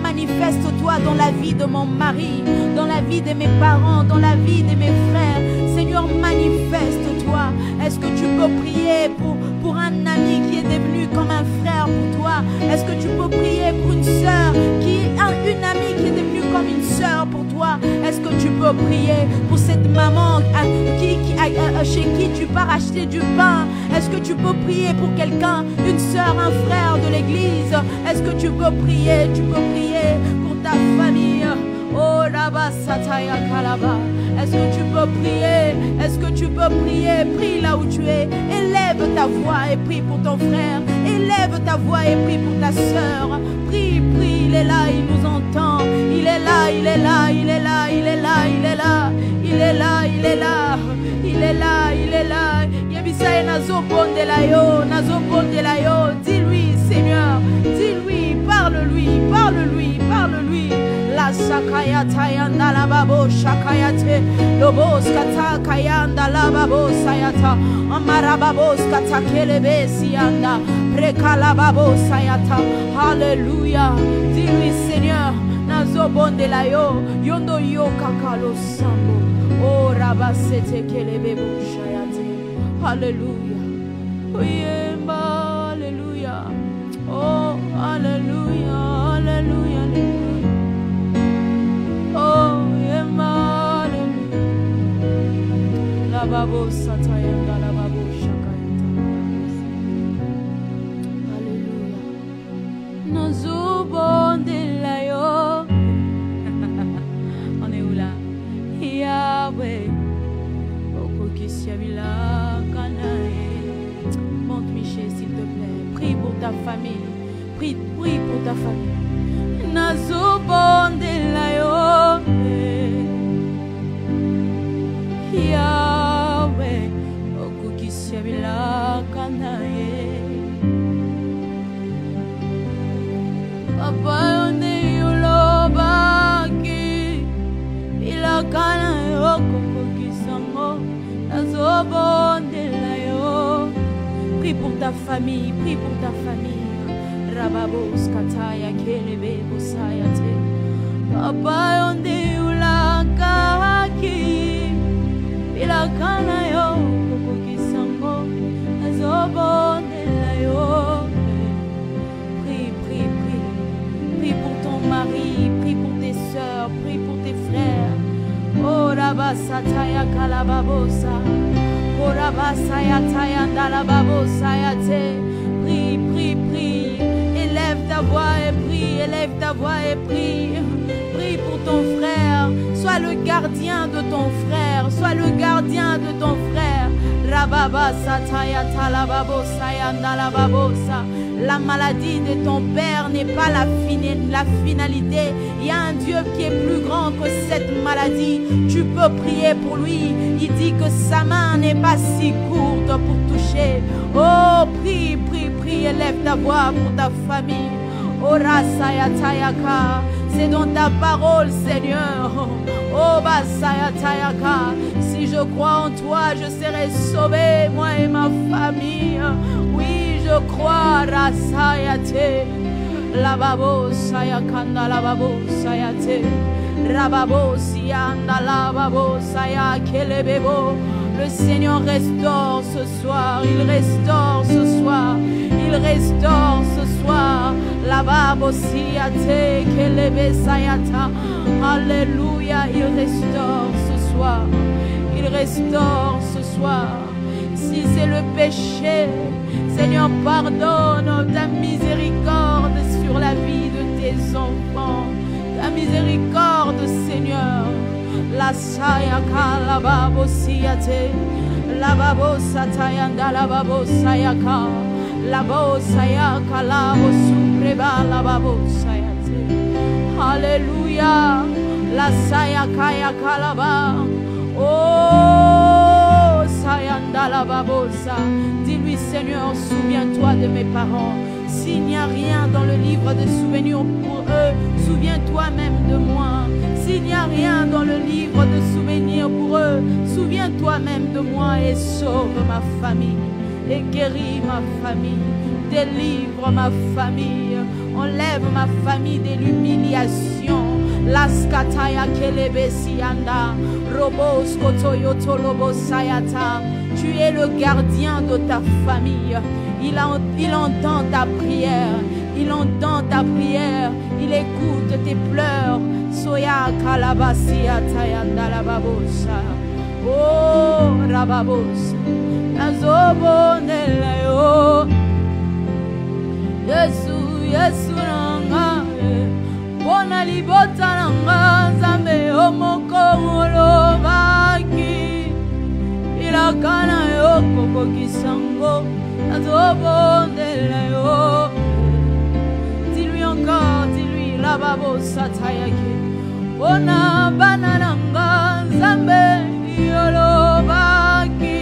Manifeste-toi dans la vie de mon mari, dans la vie de mes parents, dans la vie de mes frères. Seigneur, manifeste-toi. Est-ce que tu peux prier pour pour un ami qui est devenu comme un frère pour toi? Est-ce que tu peux prier pour une sœur une amie qui est devenue comme une sœur pour toi? Est-ce que tu peux prier pour cette maman chez qui tu pars acheter du pain? Est-ce que tu peux prier pour quelqu'un, une sœur, un frère de l'église? Est-ce que tu peux prier? Tu peux prier pour ta famille. Oh, Rabba Sataya Kalaba. Est-ce que tu peux prier? Est-ce que tu peux prier? Prie là où tu es. Élève ta voix et prie pour ton frère. Élève ta voix et prie pour ta sœur. Prie, prie, il est là, il nous entend. Il est là, il est là, il est là, il est là, il est là. Il est là, il est là. Il est là, il est là. Yebisa nazo bonde la yo, nazo bonde la yo. Dis-lui, Seigneur, dis-lui, parle-lui, parle-lui, parle-lui. La sakayata yanda la babo shakayate lobos kata kayanda la babo sayata amara babos kata kelebe sianda prekala babo sayata. Alléluia. Dis-lui, Seigneur, nazo bonde la yo yondo yo kakalo sambo. Oh rabasete kelebe bo shayate. Alléluia. Oyemba, alléluia. Oh, alléluia, alléluia, alléluia. Oh, yema, alléluia. La babo satayanda, la babo shakayata. Alléluia. Nozo bonde la yo. On est où là? Yahweh. Monte Michel, s'il te plaît. Prie pour ta famille. Prie pour ta famille. Nazo bonde la yo. Yahweh. Okuki siabila kanaye. Papa yone yoloba ki. Ila kanayo kokoki sango. Prie pour ta famille, prie pour ta famille. Rababos kataya kelebe bosayate. Papa yonde ulaka ki ilakana yo kokoki sango azobonde la yo. Prie, prie, prie. Prie pour ton mari, prie pour tes sœurs, prie pour tes frères. Oh rabasataya kalababosa. Oh rabasayataya ndalababosayate. Prie, prie, prie. Élève ta voix et prie, élève ta voix et prie. Prie pour ton frère. Sois le gardien de ton frère. Sois le gardien de ton frère. Rababa sataya talababosaya ndalababosa. La maladie de ton père n'est pas la finalité. Il y a un Dieu qui est plus grand que cette maladie. Tu peux prier pour lui. Il dit que sa main n'est pas si courte pour toucher. Oh, prie, prie, prie. Élève ta voix pour ta famille. Oh, rasayatayaka. C'est dans ta parole, Seigneur. Oh, basayatayaka. Si je crois en toi, je serai sauvé, moi et ma famille. Oui, je crois, rasayate. Lababo sayakanda, lababo sayate. Rababo sianda, lababo sayakelebebo. Le Seigneur restaure ce soir, il restaure ce soir, il restaure ce soir. Lababo siate, kelebe sayata. Alléluia, il restaure ce soir, il restaure ce soir. Si c'est le péché, Seigneur, pardonne ta miséricorde sur la vie de tes enfants. Ta miséricorde, Seigneur. La sayaka, la babo siate, la babo satayanda, la babo sayaka, la babo sayaka, la babo supreba, la babo sayate. Alléluia. La sayaka yaka la ba. Oh, sayanda la babosa. Dis-lui, Seigneur, souviens-toi de mes parents. S'il n'y a rien dans le livre de souvenirs pour eux, souviens-toi même de moi. S'il n'y a rien dans le livre de souvenirs pour eux, souviens-toi même de moi et sauve ma famille. Et guéris ma famille. Délivre ma famille. Enlève ma famille de l'humiliation. Laskataya kelebe sianda. Robos kotoyoto lobo sayata. Tu es le gardien de ta famille. Il entend ta prière. Il entend ta prière. Il écoute tes pleurs. Soya kalabasia tayanda la babosa. Oh, rababosa. Nazobonela yo. Yesu nanga. Bona libota nanga. Zambe omokolo baki. Ilakana yo koko kisango. Nazobonela yo. Dis-lui encore, dis-lui la babosa tayake. Bona banananga. Zambe yolobaki.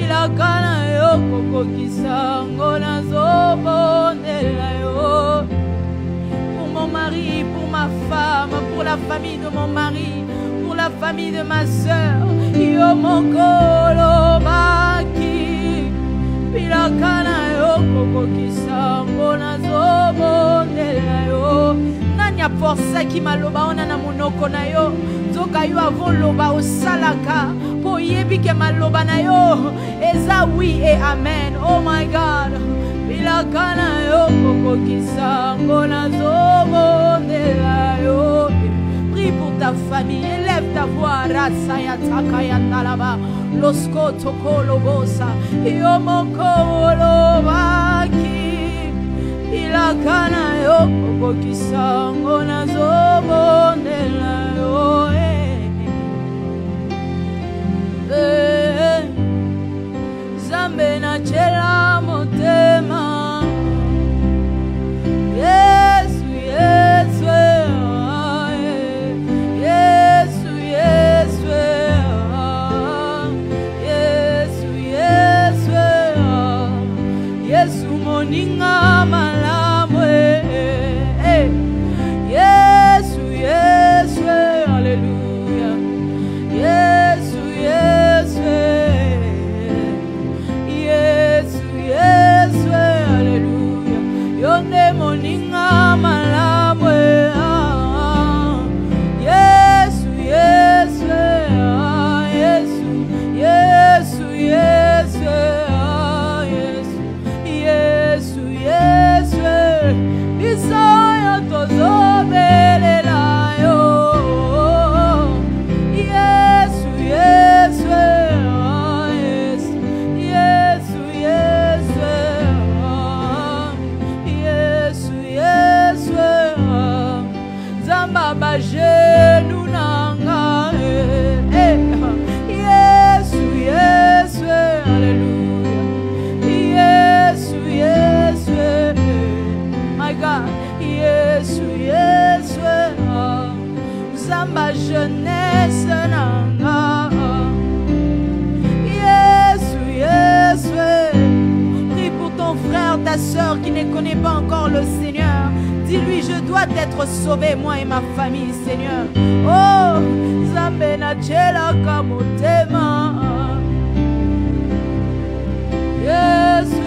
Ilakana yo koko kisango nazobonela yo. Pour mon mari, pour ma femme, pour la famille de mon mari, pour la famille de ma soeur, yo mokolo baki. Ilakana yo koko kisango nazobonela yo. Nanya force qui maloba onana monoko na yo. Zoka yo avon loba o salaka. Po yebi ke maloba na yo. Eza oui et amen. Oh my God. Bilakana yo koko kisango nazobonela yo. Prie pour ta famille. Élève ta voix. Rasaya takaya talaba. Losko toko lobosa. Yo mokolo baki. Bilakana yo koko kisango nazobonela yo. Zambe na chela motema. Yesu, Yesu, Yesu, Yesu, Yesu, Yesu, Yesu moninga malamu. Yesu, Yesu, Hallelujah. Yesu, Yesu, Yesu, Yesu, Hallelujah. Yonde moninga malamu. Yesu, Yesu, Yesu, Yesu, Yesu, Yesu, Yesu, Bisaya tozobelela yo. Yesu, Yesu, Yesu, Yesu, Yesu, Yesu, Zamba bajenu nanga. Yesu, Yesu, Hallelujah. Yesu, Yesu, my God. Yesu, Yesu, Zamba jeunesse nanga. Yesu, Yesu. Prie pour ton frère, ta soeur qui ne connaît pas encore le Seigneur. Dis-lui, je dois être sauvé, moi et ma famille, Seigneur. Oh, Zambe na chela kamotema. Yesu.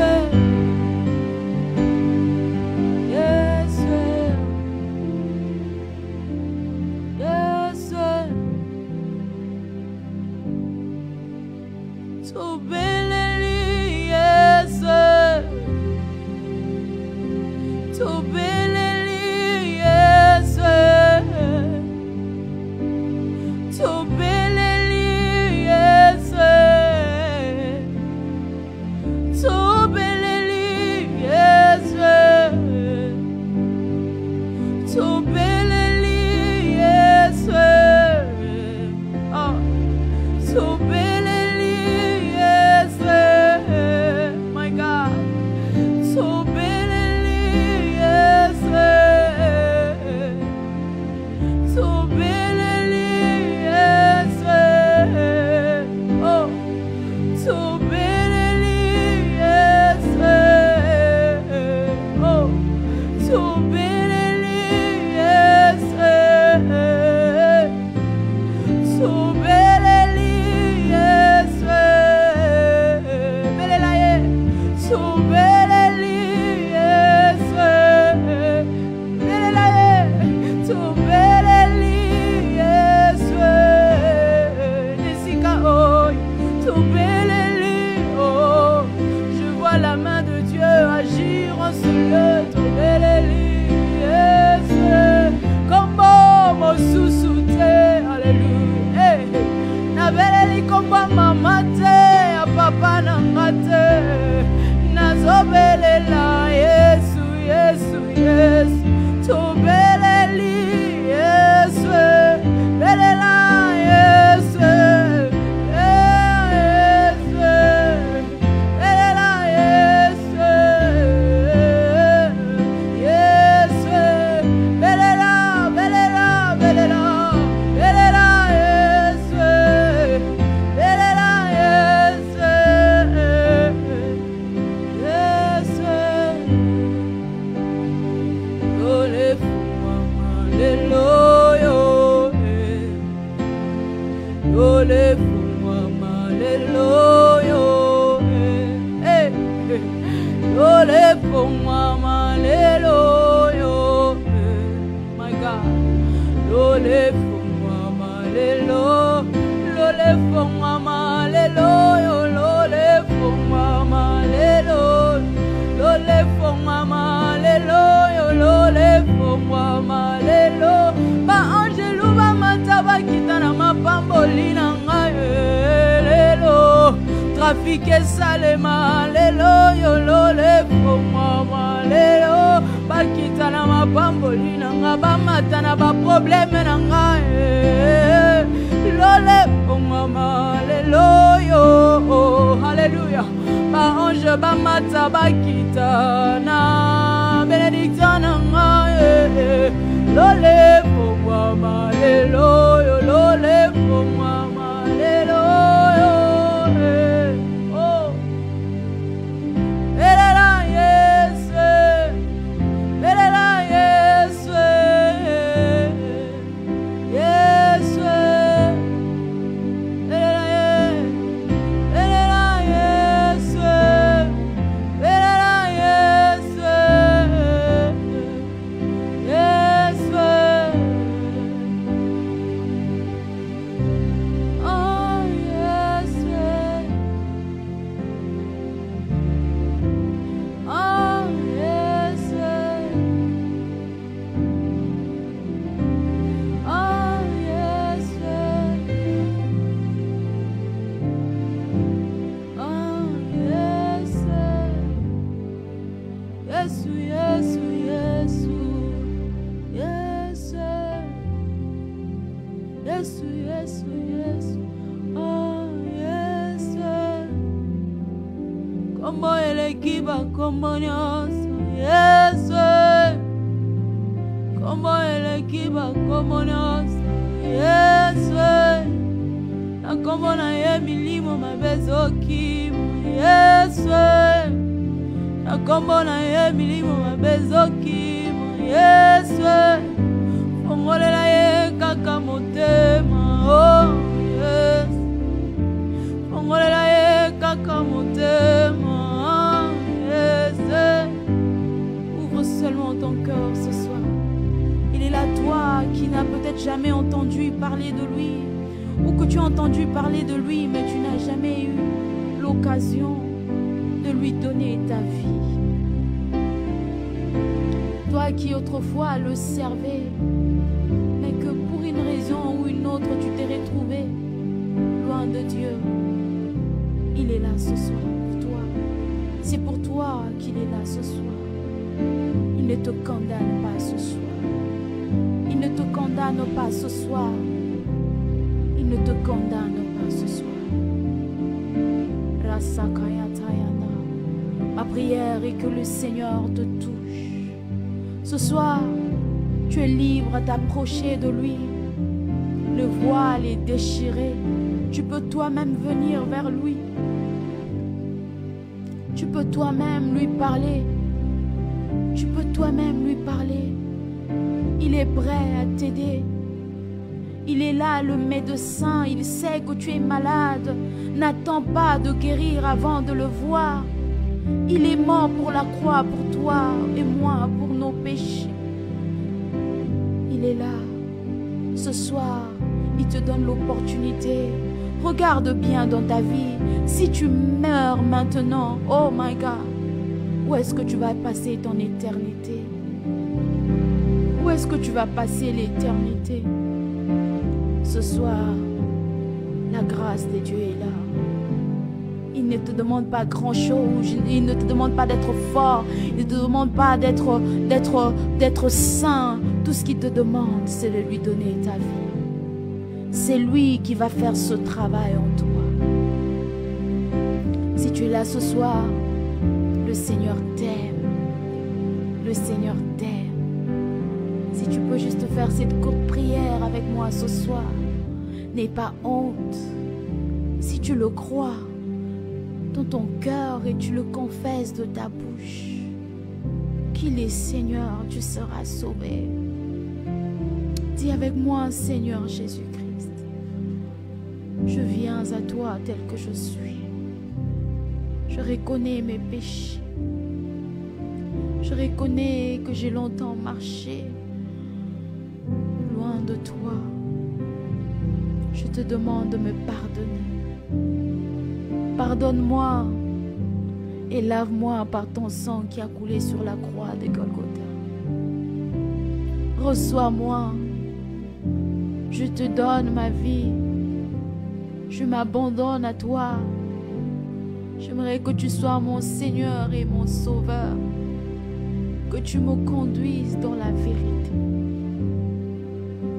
to be te nazobelela Yesu Yesu Yesu tobeleli Yesu belela Yesu Trafike salema lelo yolo le mama lelo bakita na mapamboli na nga bamata na ba problème na nga lole mama lelo yo hallelujah ba ange bamata bakita na bénédiction na nga lole mama lelo yo lole mama lelo Ouvre seulement ton cœur ce soir. Il est là, toi qui n'as peut-être jamais entendu parler de lui, ou que tu as entendu parler de lui, mais tu n'as jamais eu l'occasion de lui donner ta vie. Toi qui autrefois le servais, mais que pour une raison ou une autre, tu t'es retrouvé loin de Dieu. Il est là ce soir pour toi. C'est pour toi qu'il est là ce soir. Il ne te condamne pas ce soir. Il ne te condamne pas ce soir. Il ne te condamne pas ce soir. Ma prière est que le Seigneur te touche. Ce soir, tu es libre d'approcher de lui. Le voile est déchiré. Tu peux toi-même venir vers lui. Tu peux toi-même lui parler. Tu peux toi-même lui parler. Il est prêt à t'aider. Il est là, le médecin. Il sait que tu es malade. N'attends pas de guérir avant de le voir. Il est mort pour la croix, pour toi et moi, pour nos péchés. Il est là. Ce soir, il te donne l'opportunité. Regarde bien dans ta vie. Si tu meurs maintenant, oh my God, où est-ce que tu vas passer ton éternité? Où est-ce que tu vas passer l'éternité? Ce soir, la grâce de Dieu est là. Il il ne te demande pas grand-chose. Il ne te demande pas d'être fort. Il ne te demande pas d'être saint. Tout ce qu'il te demande, c'est de lui donner ta vie. C'est lui qui va faire ce travail en toi. Si tu es là ce soir, le Seigneur t'aime. Le Seigneur t'aime. Si tu peux juste faire cette courte prière avec moi ce soir, n'aie pas honte. Si tu le crois dans ton cœur et tu le confesses de ta bouche, qu'il est Seigneur, tu seras sauvé. Dis avec moi, Seigneur Jésus-Christ, je viens à toi tel que je suis. Je reconnais mes péchés. Je reconnais que j'ai longtemps marché loin de toi. Je te demande de me pardonner. Pardonne-moi et lave-moi par ton sang qui a coulé sur la croix de Golgotha. Reçois-moi. Je te donne ma vie. Je m'abandonne à toi. J'aimerais que tu sois mon Seigneur et mon Sauveur. Que tu me conduises dans la vérité.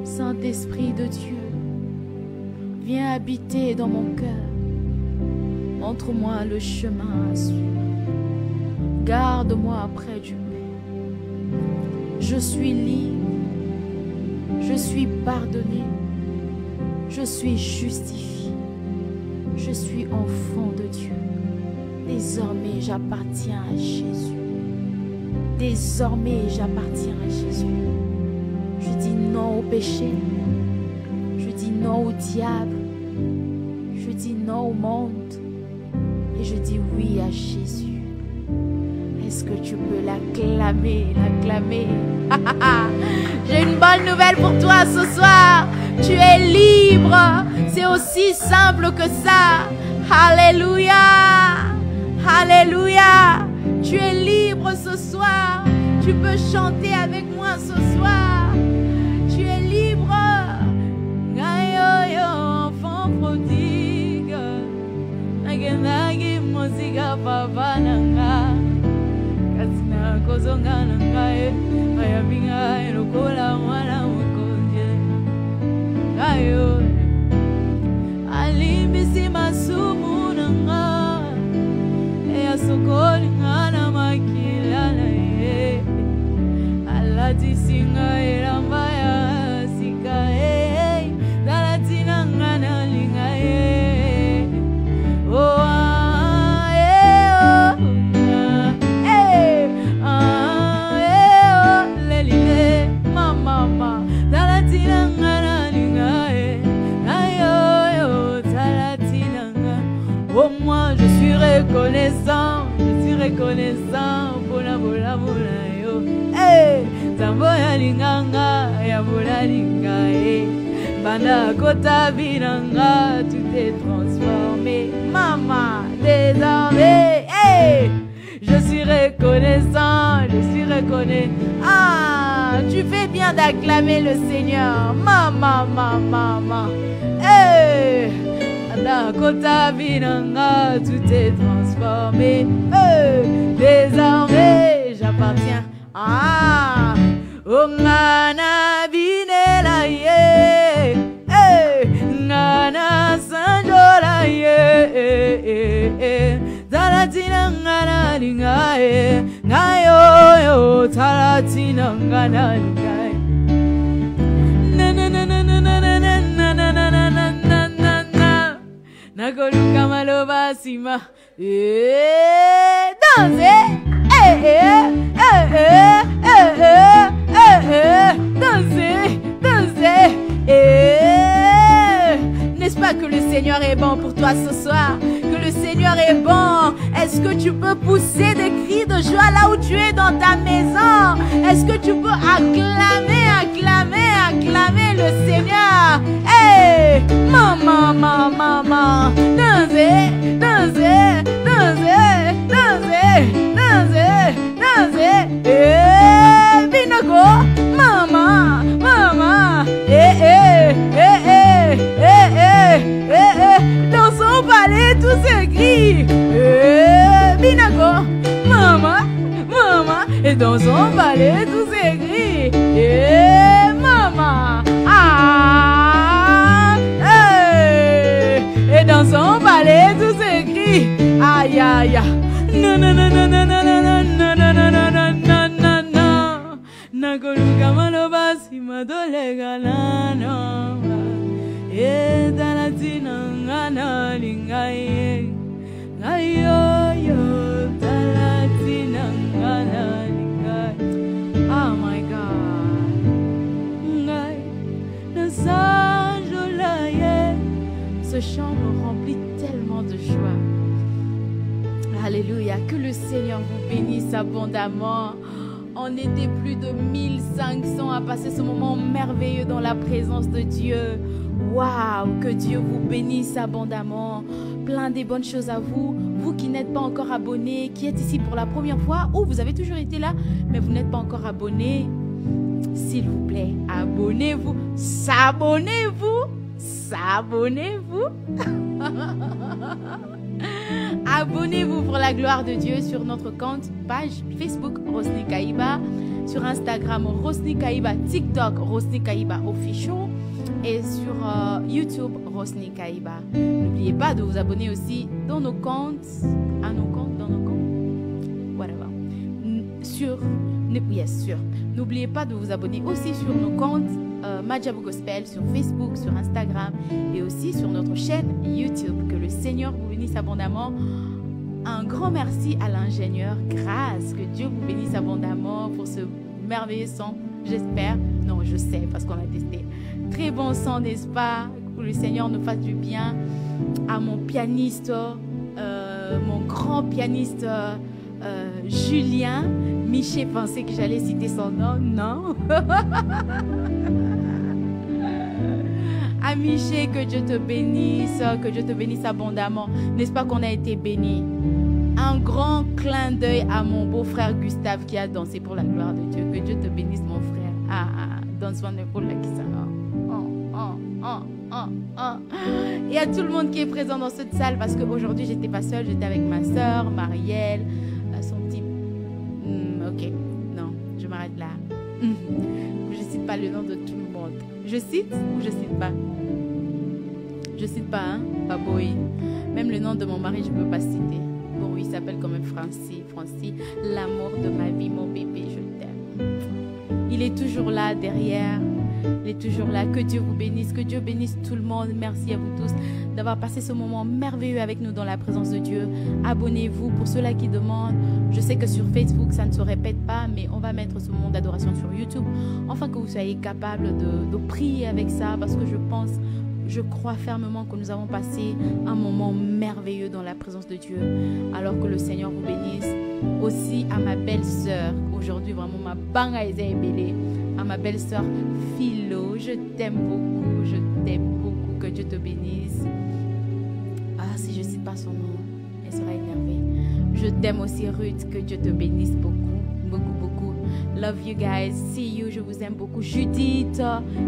Saint-Esprit de Dieu, viens habiter dans mon cœur. Montre-moi le chemin à suivre. Garde-moi près du Père. Je suis libre. Je suis pardonné. Je suis justifié. Je suis enfant de Dieu. Désormais, j'appartiens à Jésus. Désormais, j'appartiens à Jésus. Je dis non au péché. Je dis non au diable. Je dis non au monde. Et je dis oui à Jésus. Est-ce que tu peux l'acclamer, l'acclamer? J'ai une bonne nouvelle pour toi ce soir. Tu es libre. C'est aussi simple que ça. Alléluia. Alléluia. Tu es libre ce soir. Tu peux chanter avec moi ce soir. Tu es libre. Enfant prodigue. Nagenagi musiga papa nanga. Katina kozonga nanga e. Ayaminga erokola mwana mukonje. Ayo. Alimbisi masumu nanga. Eya sokoli ngana makila na ye. Alati singa eramba ya sika e. Dalati nangana linga e. Oh ah eh oh oh lelile mama dalati nangana linga e. Ayo dalati nanga. Oh moi je suis reconnaissant pour la bola yo. Hey, tamboya linganga ya bola linga e. Banda kota binanga, tout est transformé. Maman, désormais, hey, je suis reconnaissant, je suis reconnaissant. Ah, tu fais bien d'acclamer le Seigneur. Maman, hey. Kota binanga, tout est transformé. Désormais, j'appartiens. Ah, oh ngana binela ye, ngana sanjola ye, talatina ngana linga ye, ngayo yo talatina ngana linga ye. Na na na na na na na na na na na na na na na. Nakoluka maloba sima, danse, danse. N'est-ce pas que le Seigneur est bon pour toi ce soir? Que le Seigneur est bon. Est-ce que tu peux pousser des cris de joie là où tu es dans ta maison? Est-ce que tu peux acclamer le Seigneur? Hey, maman, danser. Binogo, maman, dans son palais tous ces cris. Et dans son palais, tout s'écrit. Et maman. Ah. Hey. Et dans son palais, tout s'écrit. Aïe, aïe, aïe. Non, non, non, non, non, non, non, non, non, non, non, non, non, non, non, non. Nakoluka malobasi madolega nano. E dalatina ngana lingaye. Ngayo dalatina ngana lingaye. Oh my God. Ngay nasajolaye. Ce chant me remplit tellement de joie. Alléluia, que le Seigneur vous bénisse abondamment. On était plus de 1500 à passer ce moment merveilleux dans la présence de Dieu. Waouh, que Dieu vous bénisse abondamment. Plein de bonnes choses à vous. Vous qui n'êtes pas encore abonnés, qui êtes ici pour la première fois, ou vous avez toujours été là, mais vous n'êtes pas encore abonnés. S'il vous plaît, abonnez-vous. S'abonnez-vous. S'abonnez-vous. Abonnez-vous pour la gloire de Dieu sur notre compte, page Facebook Rosny Kaïba, sur Instagram Rosny Kaïba, TikTok Rosny Kaïba Official et sur YouTube Rosny Kaïba. N'oubliez pas de vous abonner aussi dans nos comptes, whatever. N'oubliez pas de vous abonner aussi sur nos comptes Madjabou Gospel sur Facebook, sur Instagram et aussi sur notre chaîne YouTube. Que le Seigneur vous bénisse abondamment. Un grand merci à l'ingénieur Grâce. Que Dieu vous bénisse abondamment pour ce merveilleux son, j'espère. Non, je sais parce qu'on a testé. Très bon son, n'est-ce pas? Que le Seigneur nous fasse du bien. À mon pianiste, mon grand pianiste Julien. Miché pensait que j'allais citer son nom. Non. Miché, que Dieu te bénisse abondamment. N'est-ce pas qu'on a été bénis? Un grand clin d'œil à mon beau-frère Gustave qui a dansé pour la gloire de Dieu. Que Dieu te bénisse, mon frère. Danse pour la qui Et à tout le monde qui est présent dans cette salle, parce qu'aujourd'hui, j'étais pas seule, j'étais avec ma soeur, Marielle, son petit... ok, non, je m'arrête là. Je cite pas le nom de tout le monde. Je cite ou je cite pas? Je cite pas, hein? Pas boy. Même le nom de mon mari, je peux pas citer. Bon, oui, il s'appelle quand même Francis. Francis, l'amour de ma vie, mon bébé, je t'aime. Il est toujours là, derrière. Il est toujours là. Que Dieu vous bénisse. Que Dieu bénisse tout le monde. Merci à vous tous d'avoir passé ce moment merveilleux avec nous dans la présence de Dieu. Abonnez-vous pour ceux-là qui demandent. Je sais que sur Facebook, ça ne se répète pas, mais on va mettre ce moment d'adoration sur YouTube. Enfin, que vous soyez capables de prier avec ça, parce que je crois fermement que nous avons passé un moment merveilleux dans la présence de Dieu. Alors que le Seigneur vous bénisse. Aussi à ma belle-sœur, aujourd'hui vraiment ma banga est ébélée, à ma belle-sœur Philo, je t'aime beaucoup, que Dieu te bénisse. Si je ne cite pas son nom, elle sera énervée. Je t'aime aussi Ruth, que Dieu te bénisse beaucoup, beaucoup. Love you guys, see you, je vous aime beaucoup. Judith,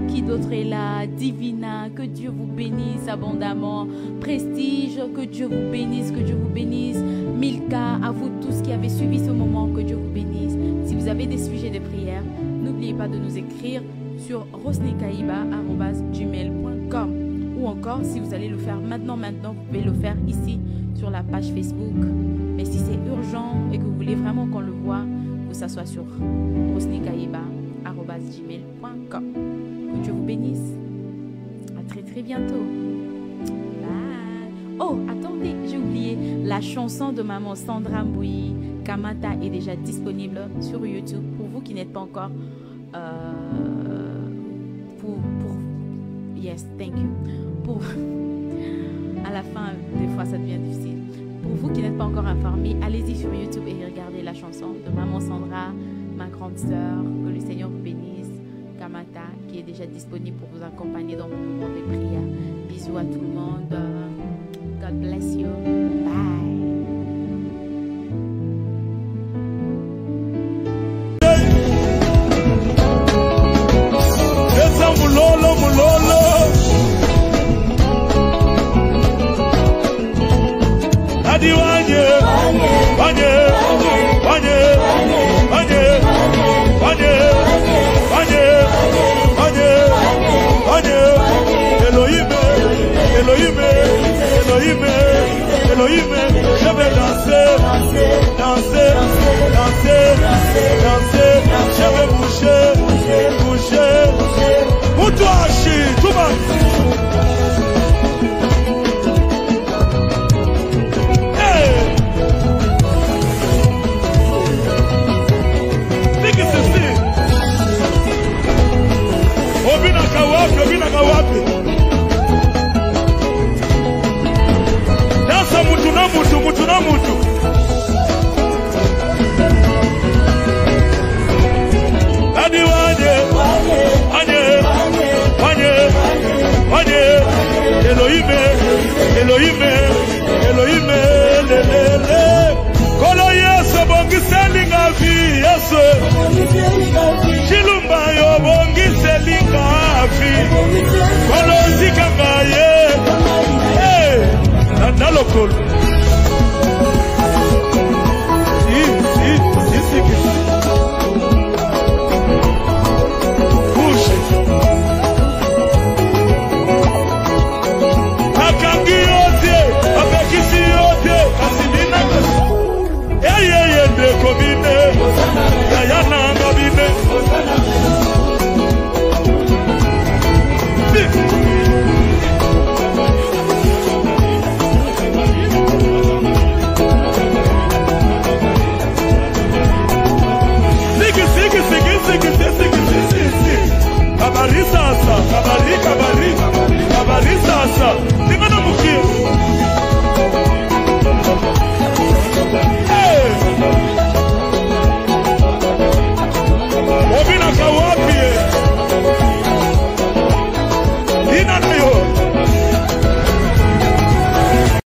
qui d'autre est là? Divina, que Dieu vous bénisse abondamment. Prestige, que Dieu vous bénisse, Milka, à vous tous qui avez suivi ce moment, que Dieu vous bénisse. Si vous avez des sujets de prière, n'oubliez pas de nous écrire sur rosnikaïba@gmail.com. Ou encore, si vous allez le faire maintenant, vous pouvez le faire ici sur la page Facebook. Mais si c'est urgent et que vous voulez vraiment qu'on le voit, que ça soit sur rosnikaïba@gmail.com. Que Dieu vous bénisse. À très très bientôt. Bye. Oh, attendez, j'ai oublié. La chanson de maman Sandra Mbouyi, Kamata, est déjà disponible sur YouTube. Pour vous qui n'êtes pas encore... Yes, thank you. À la fin, des fois, ça devient difficile. Pour vous qui n'êtes pas encore informés, allez-y sur YouTube et regardez la chanson de maman Sandra, ma grande sœur. Que le Seigneur vous bénisse. Kamata, qui est déjà disponible pour vous accompagner dans vos moments de prière. Bisous à tout le monde. God bless you. Bye. Mulolo. Adi wanye. Elohime, Elohime, lelele. Kolo Yesu bongiseli ngavi Yesu. Chilumba yo bongiseli ngavi. Kolo zikanga ye. Nalokolo. Push. Akangi yote, abekisi yote, asilina. Ende komine, yayana ngabine. Kabari sasa, kabari. Nimana mukia.